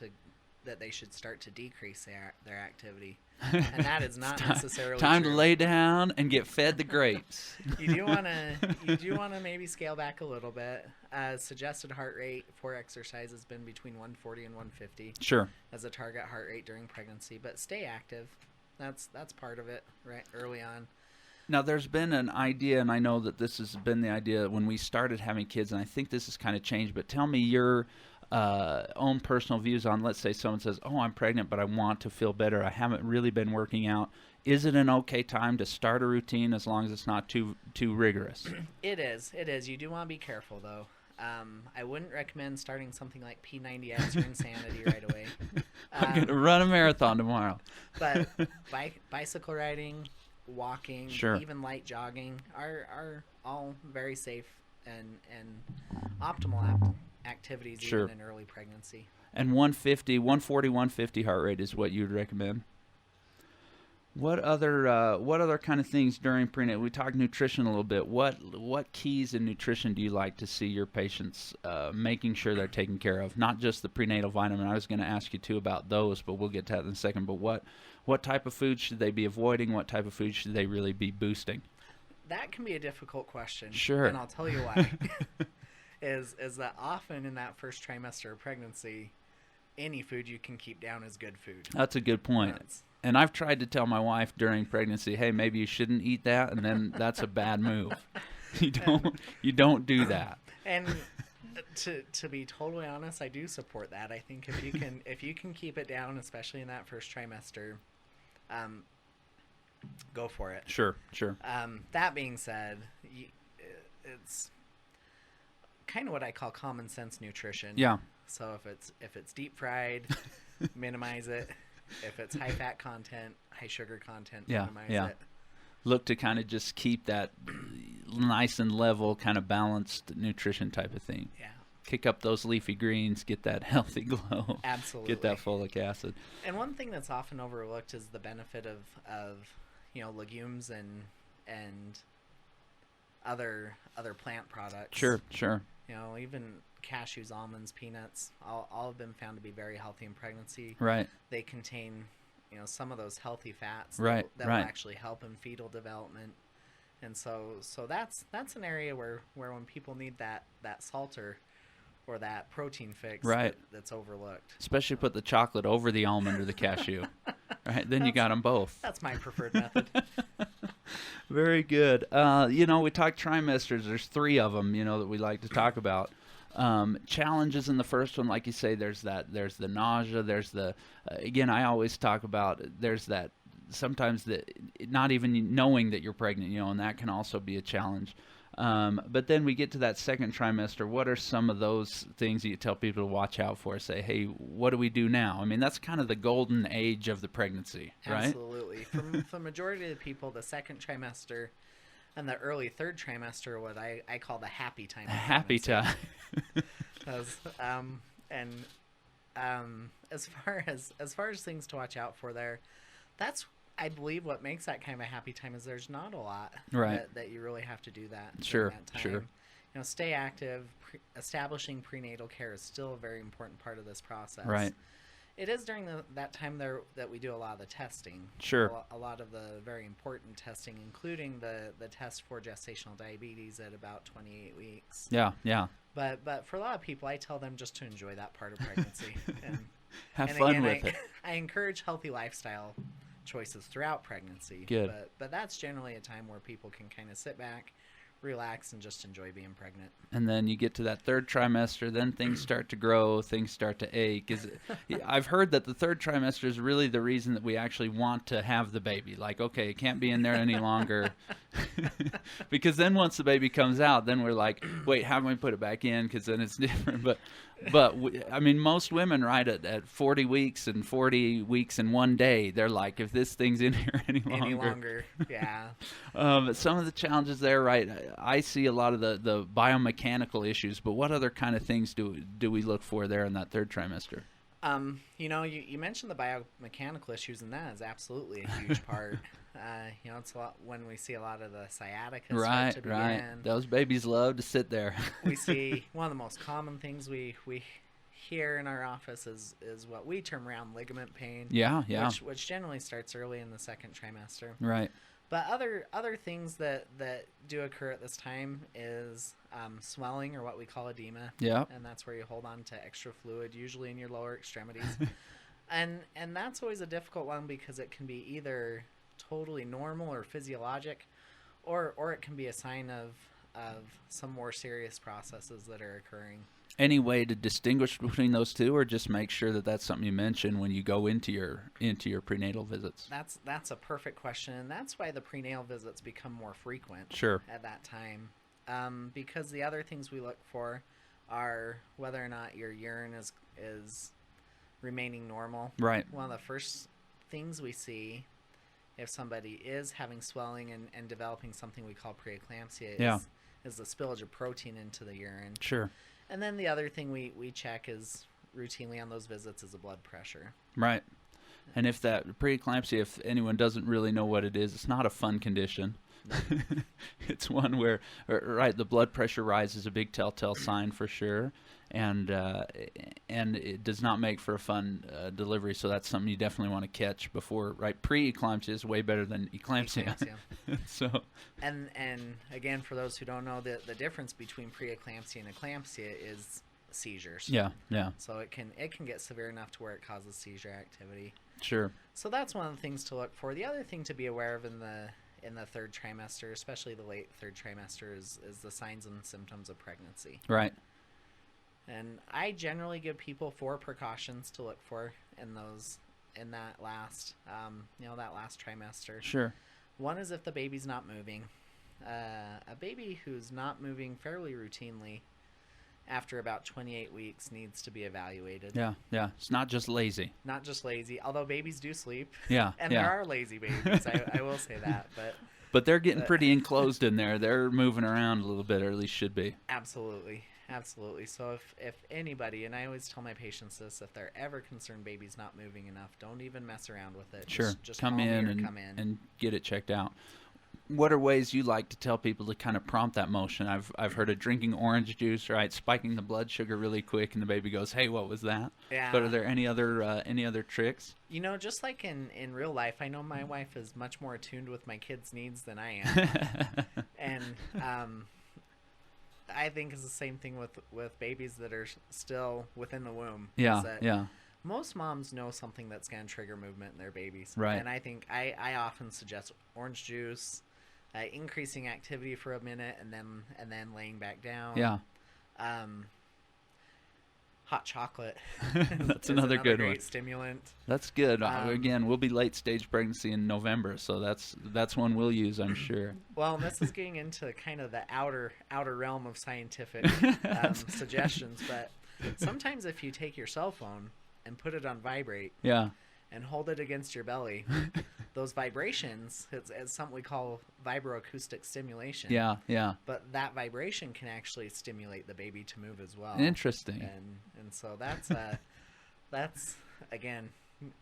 Speaker 3: that they should start to decrease their activity, and that is not necessarily
Speaker 1: time
Speaker 3: true.
Speaker 1: To lay down and get fed the grapes.
Speaker 3: You do want to maybe scale back a little bit. Suggested heart rate for exercise has been between 140 and 150.
Speaker 1: Sure.
Speaker 3: As a target heart rate during pregnancy, but stay active. That's part of it, right? Early on.
Speaker 1: Now, there's been an idea, and I know that this has been the idea when we started having kids, and I think this has kind of changed, but tell me your own personal views on, let's say someone says, oh, I'm pregnant, but I want to feel better. I haven't really been working out. Is it an okay time to start a routine as long as it's not too rigorous?
Speaker 3: It is. You do want to be careful, though. I wouldn't recommend starting something like P90X or Insanity right away.
Speaker 1: I'm going to run a marathon tomorrow.
Speaker 3: But bicycle riding, walking,
Speaker 1: sure,
Speaker 3: even light jogging are all very safe and optimal activities,
Speaker 1: sure,
Speaker 3: even in early pregnancy.
Speaker 1: And 140, 150 heart rate is what you'd recommend. What other kind of things during prenatal? We talked nutrition a little bit. What keys in nutrition do you like to see your patients making sure they're taken care of? Not just the prenatal vitamin. I was going to ask you too about those, but we'll get to that in a second. But what type of food should they be avoiding? What type of food should they really be boosting?
Speaker 3: That can be a difficult question.
Speaker 1: Sure.
Speaker 3: And I'll tell you why. is that often in that first trimester of pregnancy, any food you can keep down is good food.
Speaker 1: That's a good point. And I've tried to tell my wife during pregnancy, hey, maybe you shouldn't eat that, and then that's a bad move. You don't do that.
Speaker 3: And to be totally honest, I do support that. I think if you can keep it down, especially in that first trimester, go for it.
Speaker 1: Sure.
Speaker 3: That being said, it's kind of what I call common sense nutrition.
Speaker 1: Yeah.
Speaker 3: So if it's deep fried, minimize it. If it's high fat content, high sugar content, minimize it.
Speaker 1: Look to kind of just keep that nice and level, kind of balanced nutrition type of thing.
Speaker 3: Yeah.
Speaker 1: Kick up those leafy greens, get that healthy glow.
Speaker 3: Absolutely.
Speaker 1: Get that folic acid.
Speaker 3: And one thing that's often overlooked is the benefit of legumes and other plant products.
Speaker 1: Sure.
Speaker 3: Even cashews, almonds, peanuts, all have been found to be very healthy in pregnancy.
Speaker 1: Right.
Speaker 3: They contain, some of those healthy fats
Speaker 1: that
Speaker 3: will actually help in fetal development. And so that's an area where when people need that salt or that protein fix, that's overlooked.
Speaker 1: Especially put the chocolate over the almond or the cashew. Right? Then you got them both.
Speaker 3: That's my preferred method.
Speaker 1: Very good. We talked trimesters. There's 3 of them, that we like to talk about. Challenges in the first one, like you say, there's the nausea, there's again, I always talk about, there's that sometimes not even knowing that you're pregnant, and that can also be a challenge. But then we get to that second trimester. What are some of those things that you tell people to watch out for? Say, hey, what do we do now? I mean, that's kind of the golden age of the pregnancy, right?
Speaker 3: Absolutely. For the majority of the people, the second trimester and the early third trimester, what I call the happy time.
Speaker 1: Happy time.
Speaker 3: As far as things to watch out for there, that's, I believe, what makes that kind of a happy time is there's not a lot that you really have to do that.
Speaker 1: Sure,
Speaker 3: that time.
Speaker 1: sure.
Speaker 3: Stay active. Establishing prenatal care is still a very important part of this process.
Speaker 1: Right.
Speaker 3: It is during that time there that we do a lot of the testing.
Speaker 1: Sure.
Speaker 3: A lot of the very important testing, including the test for gestational diabetes at about 28 weeks.
Speaker 1: Yeah.
Speaker 3: But for a lot of people, I tell them just to enjoy that part of pregnancy.
Speaker 1: Have
Speaker 3: And
Speaker 1: fun
Speaker 3: again,
Speaker 1: with it.
Speaker 3: I encourage healthy lifestyle choices throughout pregnancy.
Speaker 1: Good.
Speaker 3: But that's generally a time where people can kind of sit back, relax, and just enjoy being pregnant.
Speaker 1: And then you get to that third trimester, then things start to grow, things start to ache. I've heard that the third trimester is really the reason that we actually want to have the baby. Like, okay, it can't be in there any longer. Because then once the baby comes out, then we're like, wait, how can we put it back in? Because then it's different. But I mean, most women, right, at 40 weeks and 40 weeks in one day, they're like, if this thing's in here any longer.
Speaker 3: Yeah.
Speaker 1: Some of the challenges there, right, I see a lot of the biomechanical issues, but what other kind of things do we look for there in that third trimester?
Speaker 3: You mentioned the biomechanical issues, and that is absolutely a huge part. It's a lot when we see a lot of the sciatica start to begin.
Speaker 1: Right. Those babies love to sit there.
Speaker 3: We see one of the most common things we hear in our office is what we term round ligament pain.
Speaker 1: Yeah.
Speaker 3: Which generally starts early in the second trimester.
Speaker 1: Right.
Speaker 3: But other things that do occur at this time is swelling, or what we call edema.
Speaker 1: Yeah.
Speaker 3: And that's where you hold on to extra fluid, usually in your lower extremities. and that's always a difficult one because it can be either totally normal or physiologic, or it can be a sign of some more serious processes that are occurring.
Speaker 1: Any way to distinguish between those two, or just make sure that that's something you mention when you go into your prenatal visits?
Speaker 3: That's a perfect question, and that's why the prenatal visits become more frequent.
Speaker 1: Sure.
Speaker 3: At that time, because the other things we look for are whether or not your urine is remaining normal.
Speaker 1: Right.
Speaker 3: One of the first things we see if somebody is having swelling and developing something we call preeclampsia is the spillage of protein into the urine.
Speaker 1: Sure.
Speaker 3: And then the other thing we check is routinely on those visits is the blood pressure.
Speaker 1: Right. And if that preeclampsia, if anyone doesn't really know what it is, it's not a fun condition.
Speaker 3: No.
Speaker 1: It's one where, right, the blood pressure rise is a big telltale sign for sure, and it does not make for a fun delivery. So that's something you definitely want to catch before. Right, pre-eclampsia is way better than eclampsia. So.
Speaker 3: And again, for those who don't know, the difference between preeclampsia and eclampsia is seizures.
Speaker 1: Yeah.
Speaker 3: So it can get severe enough to where it causes seizure activity.
Speaker 1: Sure.
Speaker 3: So that's one of the things to look for. The other thing to be aware of in the third trimester, especially the late third trimester, is the signs and symptoms of pregnancy.
Speaker 1: Right.
Speaker 3: And I generally give people 4 precautions to look for in that last trimester.
Speaker 1: Sure.
Speaker 3: One is if the baby's not moving. A baby who's not moving fairly routinely after about 28 weeks needs to be evaluated.
Speaker 1: Yeah. It's not just lazy.
Speaker 3: Not just lazy, although babies do sleep.
Speaker 1: Yeah.
Speaker 3: And there are lazy babies, I will say that.
Speaker 1: But they're getting pretty enclosed in there. They're moving around a little bit, or at least should be.
Speaker 3: Absolutely. So if anybody, and I always tell my patients this, if they're ever concerned baby's not moving enough, don't even mess around with it.
Speaker 1: Sure.
Speaker 3: Just
Speaker 1: come in and get it checked out. What are ways you like to tell people to kind of prompt that motion? I've heard of drinking orange juice, right? Spiking the blood sugar really quick, and the baby goes, "Hey, what was that?"
Speaker 3: Yeah.
Speaker 1: But are there any other tricks?
Speaker 3: Just like in real life, I know my wife is much more attuned with my kids' needs than I am, and I think it's the same thing with babies that are still within the womb.
Speaker 1: Yeah.
Speaker 3: Most moms know something that's going to trigger movement in their babies.
Speaker 1: Right.
Speaker 3: And I think I often suggest orange juice, increasing activity for a minute, and then laying back down.
Speaker 1: Yeah.
Speaker 3: Hot chocolate.
Speaker 1: That's another good
Speaker 3: great
Speaker 1: one.
Speaker 3: Stimulant.
Speaker 1: That's good. Again, we'll be late stage pregnancy in November, so that's one we'll use, I'm sure.
Speaker 3: Well, this is getting into kind of the outer realm of scientific suggestions, but sometimes if you take your cell phone and put it on vibrate, and hold it against your belly, those vibrations, it's something we call vibroacoustic stimulation.
Speaker 1: Yeah.
Speaker 3: But that vibration can actually stimulate the baby to move as well.
Speaker 1: Interesting.
Speaker 3: And so that's again.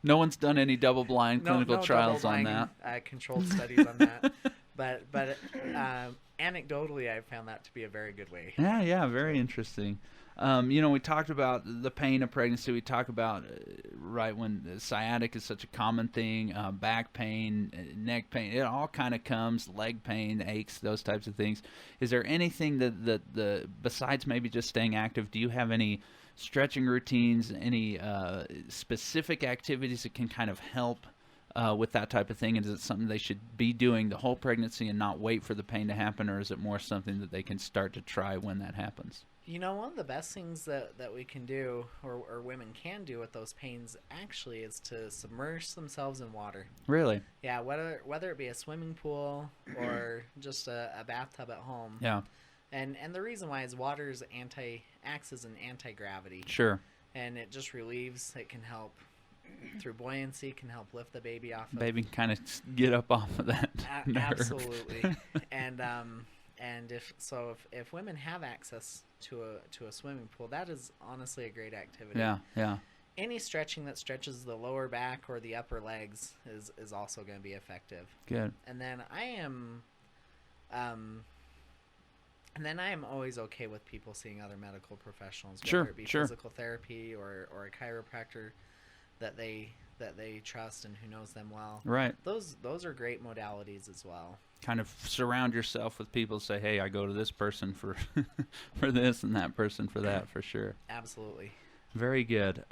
Speaker 1: No one's done any double-blind clinical trials on that.
Speaker 3: Controlled studies on that. But anecdotally, I found that to be a very good way.
Speaker 1: Yeah, very interesting. We talked about the pain of pregnancy. We talked about right when sciatic is such a common thing, back pain, neck pain. It all kind of comes, leg pain, aches, those types of things. Is there anything that besides maybe just staying active? Do you have any stretching routines, any specific activities that can kind of help with that type of thing? And is it something they should be doing the whole pregnancy and not wait for the pain to happen, or is it more something that they can start to try when that happens?
Speaker 3: One of the best things that we can do, or women can do with those pains, actually, is to submerge themselves in water.
Speaker 1: Really?
Speaker 3: Yeah, whether it be a swimming pool or just a bathtub at home.
Speaker 1: Yeah.
Speaker 3: And the reason why is water's acts as an anti-gravity.
Speaker 1: Sure.
Speaker 3: And it just relieves. It can help through buoyancy, can help lift the baby off.
Speaker 1: Baby can kind of get up off of that nerve.
Speaker 3: Absolutely. And if women have access to a swimming pool, that is honestly a great activity.
Speaker 1: Yeah, yeah.
Speaker 3: Any stretching that stretches the lower back or the upper legs is also going to be effective.
Speaker 1: Good.
Speaker 3: And then I am always okay with people seeing other medical professionals, whether it be physical therapy or a chiropractor that they trust and who knows them well.
Speaker 1: Right.
Speaker 3: Those are great modalities as well.
Speaker 1: Kind of surround yourself with people who say, hey, I go to this person for for this and that person for that, for sure.
Speaker 3: Absolutely.
Speaker 1: Very good.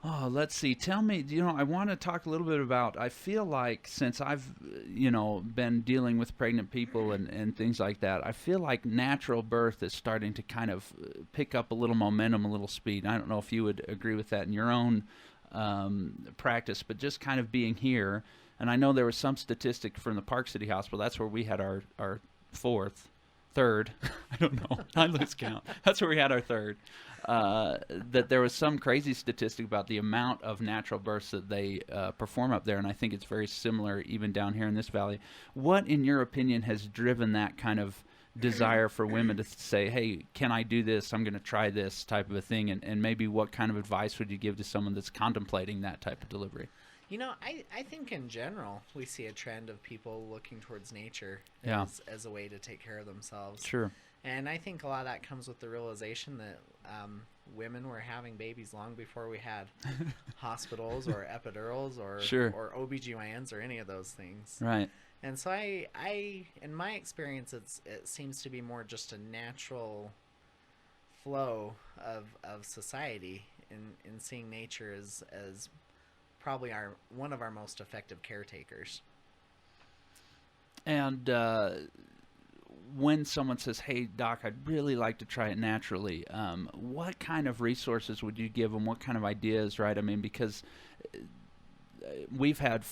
Speaker 1: Let's see. Tell me, I want to talk a little bit about, I feel like since I've, been dealing with pregnant people and things like that, I feel like natural birth is starting to kind of pick up a little momentum, a little speed. I don't know if you would agree with that in your own practice, but just kind of being here. And I know there was some statistic from the Park City Hospital. That's where we had our third. I don't know. I lose count. That's where we had our third. That there was some crazy statistic about the amount of natural births that they perform up there, and I think it's very similar even down here in this valley. What, in your opinion, has driven that kind of desire for women to say, hey, can I do this? I'm going to try this type of a thing, and maybe what kind of advice would you give to someone that's contemplating that type of delivery?
Speaker 3: I think in general we see a trend of people looking towards nature as a way to take care of themselves.
Speaker 1: Sure.
Speaker 3: And I think a lot of that comes with the realization that women were having babies long before we had hospitals or epidurals or OBGYNs or any of those things.
Speaker 1: Right.
Speaker 3: And so I in my experience, it seems to be more just a natural flow of society in seeing nature as probably one of our most effective caretakers.
Speaker 1: And when someone says, hey, Doc, I'd really like to try it naturally, what kind of resources would you give them? What kind of ideas, right? I mean, because we've had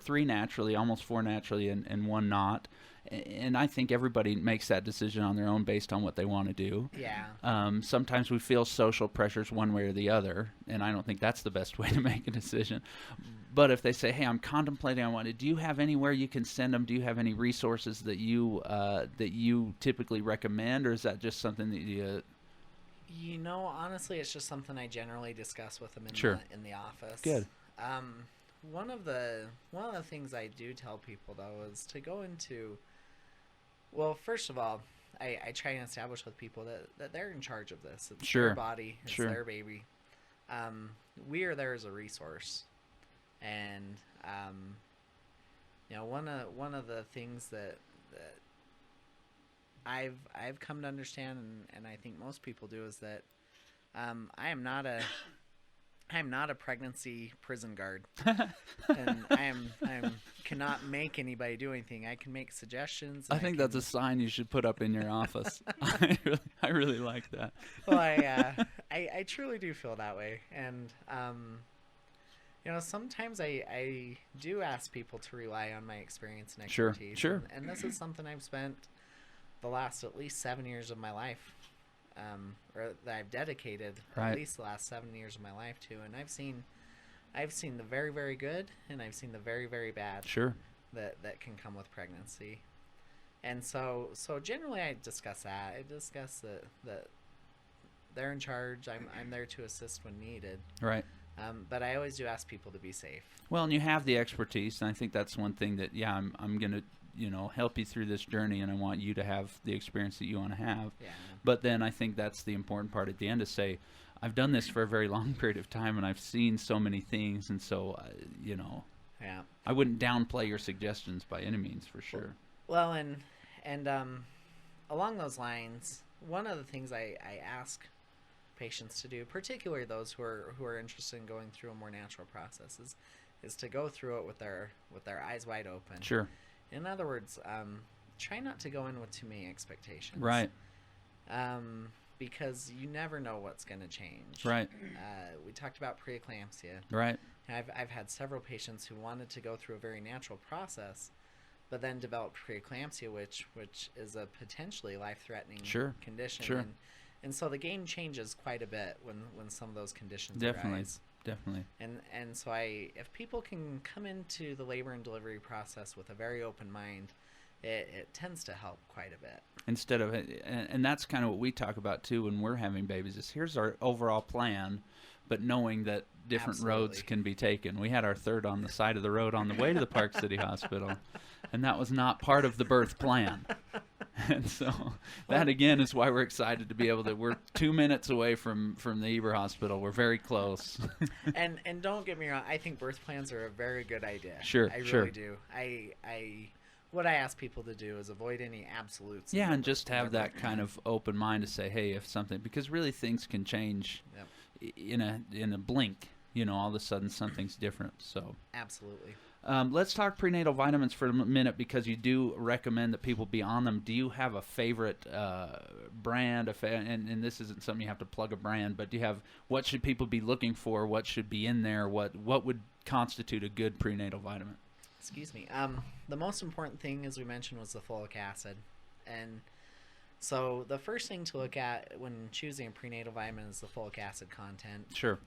Speaker 1: three naturally, almost four naturally, and one not. And I think everybody makes that decision on their own based on what they want to do.
Speaker 3: Yeah.
Speaker 1: Sometimes we feel social pressures one way or the other, and I don't think that's the best way to make a decision. But if they say, hey, I'm contemplating, I want to, do you have anywhere you can send them? Do you have any resources that you typically recommend, or is that just something that you...
Speaker 3: Honestly, it's just something I generally discuss with them in the office.
Speaker 1: Good.
Speaker 3: One of the things I do tell people, though, is to go into... Well, first of all, I try and establish with people that they're in charge of this. It's their body. It's their baby. We are there as a resource. And, one of the things that I've come to understand, and I think most people do, is that I am not a pregnancy prison guard, and I cannot make anybody do anything. I can make suggestions.
Speaker 1: I think that's a sign you should put up in your office. I really like that.
Speaker 3: Well, I truly do feel that way, and sometimes I do ask people to rely on my experience and expertise.
Speaker 1: Sure.
Speaker 3: And this is something I've spent the last at least 7 years of my life. Or that I've dedicated at least the last 7 years of my life to, and I've seen the very, very good, and I've seen the very, very bad.
Speaker 1: Sure.
Speaker 3: That can come with pregnancy, and so generally I discuss that. I discuss that they're in charge. I'm there to assist when needed.
Speaker 1: Right.
Speaker 3: But I always do ask people to be safe.
Speaker 1: Well, and you have the expertise, and I think that's one thing that I'm going to help you through this journey, and I want you to have the experience that you want to have.
Speaker 3: Yeah.
Speaker 1: But then I think that's the important part at the end, to say, I've done this for a very long period of time, and I've seen so many things, and so,
Speaker 3: Yeah.
Speaker 1: I wouldn't downplay your suggestions by any means, for sure.
Speaker 3: Well, and along those lines, one of the things I ask patients to do, particularly those who are interested in going through a more natural process, is to go through it with their eyes wide open.
Speaker 1: Sure.
Speaker 3: In other words, try not to go in with too many expectations.
Speaker 1: Right.
Speaker 3: Because you never know what's going to change.
Speaker 1: Right.
Speaker 3: We talked about preeclampsia.
Speaker 1: Right.
Speaker 3: I've had several patients who wanted to go through a very natural process, but then developed preeclampsia, which is a potentially life-threatening condition.
Speaker 1: Sure.
Speaker 3: And so the game changes quite a bit when some of those conditions
Speaker 1: Definitely.
Speaker 3: arise.
Speaker 1: Definitely.
Speaker 3: And so if people can come into the labor and delivery process with a very open mind, it tends to help quite a bit.
Speaker 1: Instead of, and that's kind of what we talk about too when we're having babies, is here's our overall plan, but knowing that different roads can be taken. We had our third on the side of the road on the way to the Park City Hospital, and that was not part of the birth plan. And so that again is why we're excited to be able to. We're 2 minutes away from the Heber Hospital. We're very close.
Speaker 3: and don't get me wrong, I think birth plans are a very good idea.
Speaker 1: Sure,
Speaker 3: I
Speaker 1: sure.
Speaker 3: really do. What I ask people to do is avoid any absolutes.
Speaker 1: Yeah, and just have that kind of open mind to say, hey, if something, because really things can change in a blink. All of a sudden something's different. So
Speaker 3: absolutely.
Speaker 1: Let's talk prenatal vitamins for a minute, because you do recommend that people be on them. Do you have a favorite brand? And this isn't something you have to plug a brand, but do you have, what should people be looking for? What should be in there? What would constitute a good prenatal vitamin?
Speaker 3: Excuse me. The most important thing, as we mentioned, was the folic acid. And so the first thing to look at when choosing a prenatal vitamin is the folic acid content.
Speaker 1: Sure.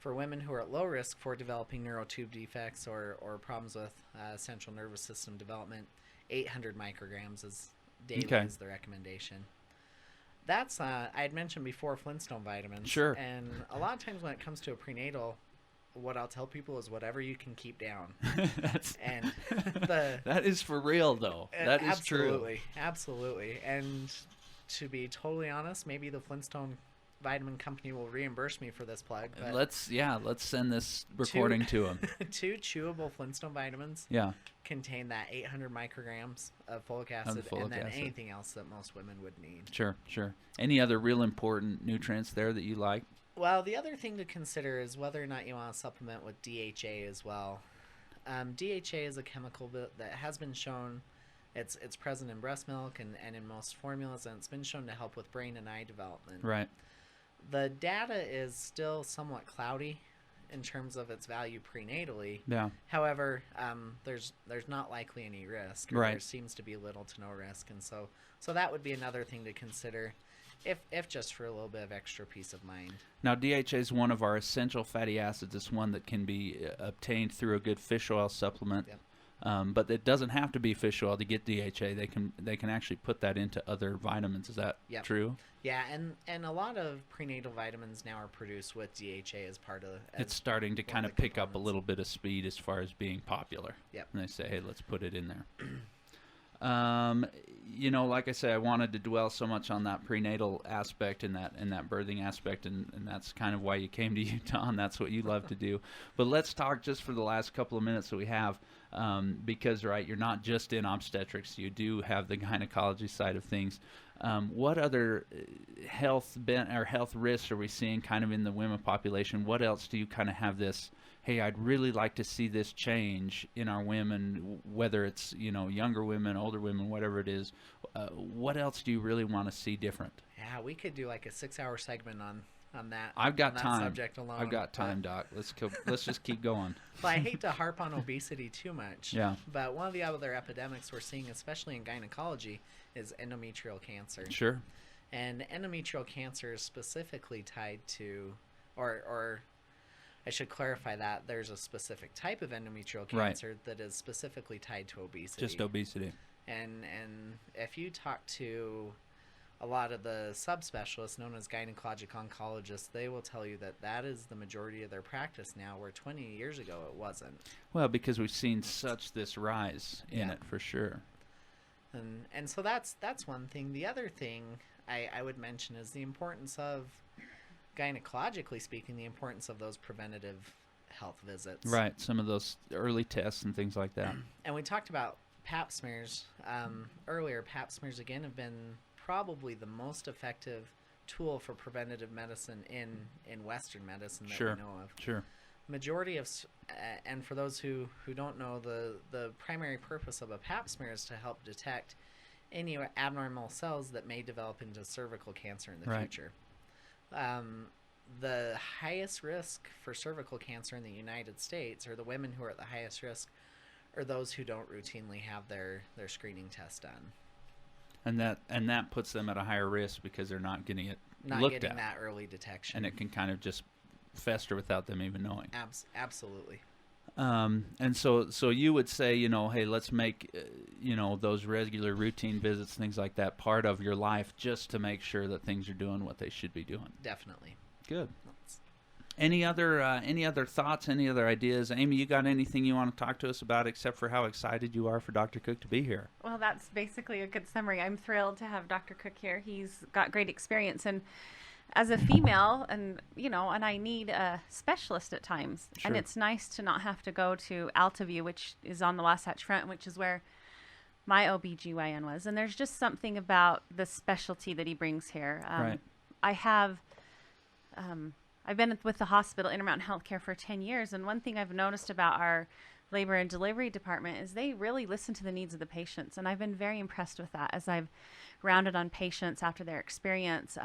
Speaker 3: For women who are at low risk for developing neurotube defects or problems with central nervous system development, 800 micrograms is daily is the recommendation. That's, I had mentioned before, Flintstone vitamins.
Speaker 1: Sure.
Speaker 3: And a lot of times when it comes to a prenatal, what I'll tell people is whatever you can keep down.
Speaker 1: That is for real, though. That is true.
Speaker 3: Absolutely. And to be totally honest, maybe the Flintstone vitamin company will reimburse me for this plug. But
Speaker 1: let's send this recording to them. 2
Speaker 3: chewable Flintstone vitamins contain that 800 micrograms of folic acid and then anything else that most women would need. Sure.
Speaker 1: Any other real important nutrients there that you like?
Speaker 3: Well, the other thing to consider is whether or not you want to supplement with DHA as well. DHA is a chemical that has been shown, it's present in breast milk and in most formulas, and it's been shown to help with brain and eye development.
Speaker 1: Right.
Speaker 3: The data is still somewhat cloudy in terms of its value prenatally.
Speaker 1: Yeah.
Speaker 3: However, there's not likely any risk.
Speaker 1: Right.
Speaker 3: There seems to be little to no risk, and so that would be another thing to consider, if just for a little bit of extra peace of mind.
Speaker 1: Now, DHA is one of our essential fatty acids. It's one that can be obtained through a good fish oil supplement.
Speaker 3: Yep.
Speaker 1: But it doesn't have to be fish oil to get DHA. They can actually put that into other vitamins. Is that true?
Speaker 3: Yeah, and a lot of prenatal vitamins now are produced with DHA as part of.
Speaker 1: It's starting to kind of pick up a little bit of speed as far as being popular.
Speaker 3: Yep.
Speaker 1: And they say, hey, let's put it in there. Like I say, I wanted to dwell so much on that prenatal aspect and that birthing aspect, and that's kind of why you came to Utah, and that's what you love to do. But let's talk just for the last couple of minutes that we have, because, you're not just in obstetrics. You do have the gynecology side of things. What other health risks are we seeing kind of in the women population? What else do you kind of have this, hey, I'd really like to see this change in our women, whether it's, younger women, older women, whatever it is. What else do you really want to see different?
Speaker 3: Yeah, we could do like a 6-hour segment on that.
Speaker 1: I've got time.
Speaker 3: Subject alone.
Speaker 1: I've got time, Doc. Let's just keep going.
Speaker 3: Well, I hate to harp on obesity too much.
Speaker 1: Yeah.
Speaker 3: But one of the other epidemics we're seeing, especially in gynecology, is endometrial cancer.
Speaker 1: Sure.
Speaker 3: And endometrial cancer is specifically tied to, or I should clarify that there's a specific type of endometrial cancer that is specifically tied to obesity.
Speaker 1: Just obesity.
Speaker 3: And if you talk to a lot of the subspecialists known as gynecologic oncologists, they will tell you that that is the majority of their practice now, where 20 years ago it wasn't.
Speaker 1: Well, because we've seen such this rise in it, for sure.
Speaker 3: And so that's one thing. The other thing I would mention is the importance of, gynecologically speaking, the importance of those preventative health visits.
Speaker 1: Right, some of those early tests and things like that.
Speaker 3: And we talked about pap smears earlier. Pap smears, again, have been probably the most effective tool for preventative medicine in Western medicine that we know of.
Speaker 1: Sure.
Speaker 3: Majority of, and for those who don't know, the primary purpose of a pap smear is to help detect any abnormal cells that may develop into cervical cancer in the future. The highest risk for cervical cancer in the United States, or the women who are at the highest risk, are those who don't routinely have their screening test done. And
Speaker 1: that puts them at a higher risk because they're not getting it
Speaker 3: not
Speaker 1: looked
Speaker 3: getting
Speaker 1: at.
Speaker 3: that early detection.
Speaker 1: And it can kind of just fester without them even knowing.
Speaker 3: Absolutely.
Speaker 1: And so you would say, hey, let's make, those regular routine visits, things like that, part of your life, just to make sure that things are doing what they should be doing.
Speaker 3: Definitely.
Speaker 1: Good. Any other thoughts, any other ideas? Amy, you got anything you want to talk to us about except for how excited you are for Dr. Cook to be here?
Speaker 4: Well, that's basically a good summary. I'm thrilled to have Dr. Cook here. He's got great experience, and as a female, and I need a specialist at times.
Speaker 1: Sure.
Speaker 4: And it's nice to not have to go to Altaview, which is on the Wasatch Front, which is where my OB/GYN was. And there's just something about the specialty that he brings here.
Speaker 1: Right.
Speaker 4: I've been with the hospital, Intermountain Healthcare, for 10 years, and one thing I've noticed about our labor and delivery department is they really listen to the needs of the patients, and I've been very impressed with that as I've rounded on patients after their experience,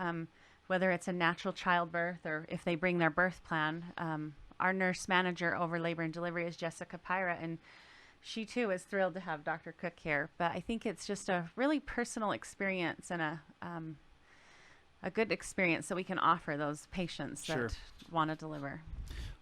Speaker 4: whether it's a natural childbirth or if they bring their birth plan. Our nurse manager over labor and delivery is Jessica Pyra, and she too is thrilled to have Dr. Cook here. But I think it's just a really personal experience and a good experience that we can offer those patients that want to deliver.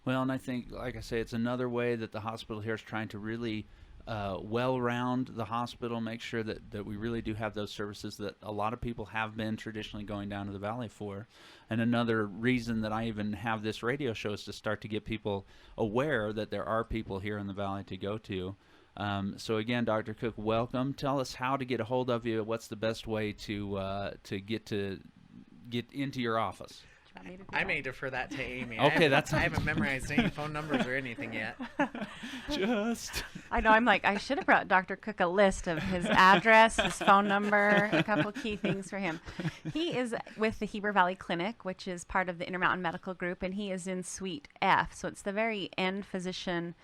Speaker 1: Well, and I think, like I say, it's another way that the hospital here is trying to really well-round the hospital, make sure that we really do have those services that a lot of people have been traditionally going down to the valley for. And another reason that I even have this radio show is to start to get people aware that there are people here in the valley to go to. So again, Dr. Cook, welcome. Tell us how to get a hold of you. What's the best way to get into your office?
Speaker 3: I may defer that to Amy.
Speaker 1: Okay,
Speaker 3: I haven't memorized any phone numbers or anything yet.
Speaker 4: I know, I'm like, I should have brought Dr. Cook a list of his address, his phone number, a couple key things for him. He is with the Heber Valley Clinic, which is part of the Intermountain Medical Group, and he is in Suite F. So it's the very end physician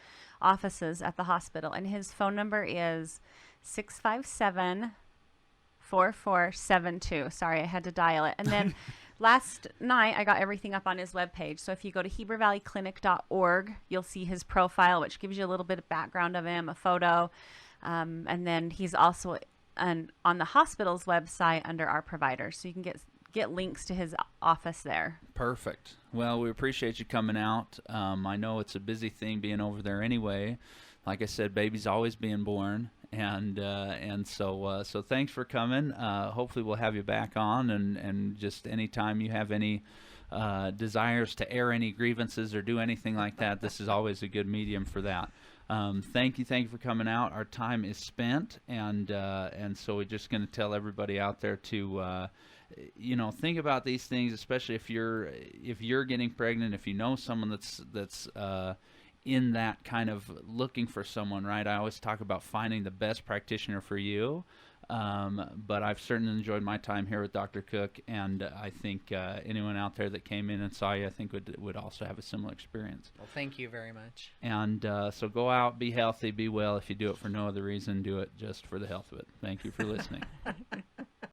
Speaker 4: offices at the hospital. And his phone number is 657-4472. Sorry, I had to dial it. And then last night, I got everything up on his webpage. So if you go to hebervalleyclinic.org, you'll see his profile, which gives you a little bit of background of him, a photo. And then he's also on the hospital's website under our providers. So you can get links to his office there.
Speaker 1: Perfect. Well, we appreciate you coming out. I know it's a busy thing being over there anyway. Like I said, baby's always being born. And so thanks for coming. Hopefully we'll have you back on, and just anytime you have any desires to air any grievances or do anything like that, this is always a good medium for that. Thank you for coming out. Our time is spent, and so we're just going to tell everybody out there to think about these things, especially if you're getting pregnant, if you know someone that's in that kind of looking for someone, right? I always talk about finding the best practitioner for you, but I've certainly enjoyed my time here with Dr. Cook, and I think anyone out there that came in and saw you, I think would also have a similar experience.
Speaker 3: Well, thank you very much.
Speaker 1: And so go out, be healthy, be well. If you do it for no other reason, do it just for the health of it. Thank you for listening.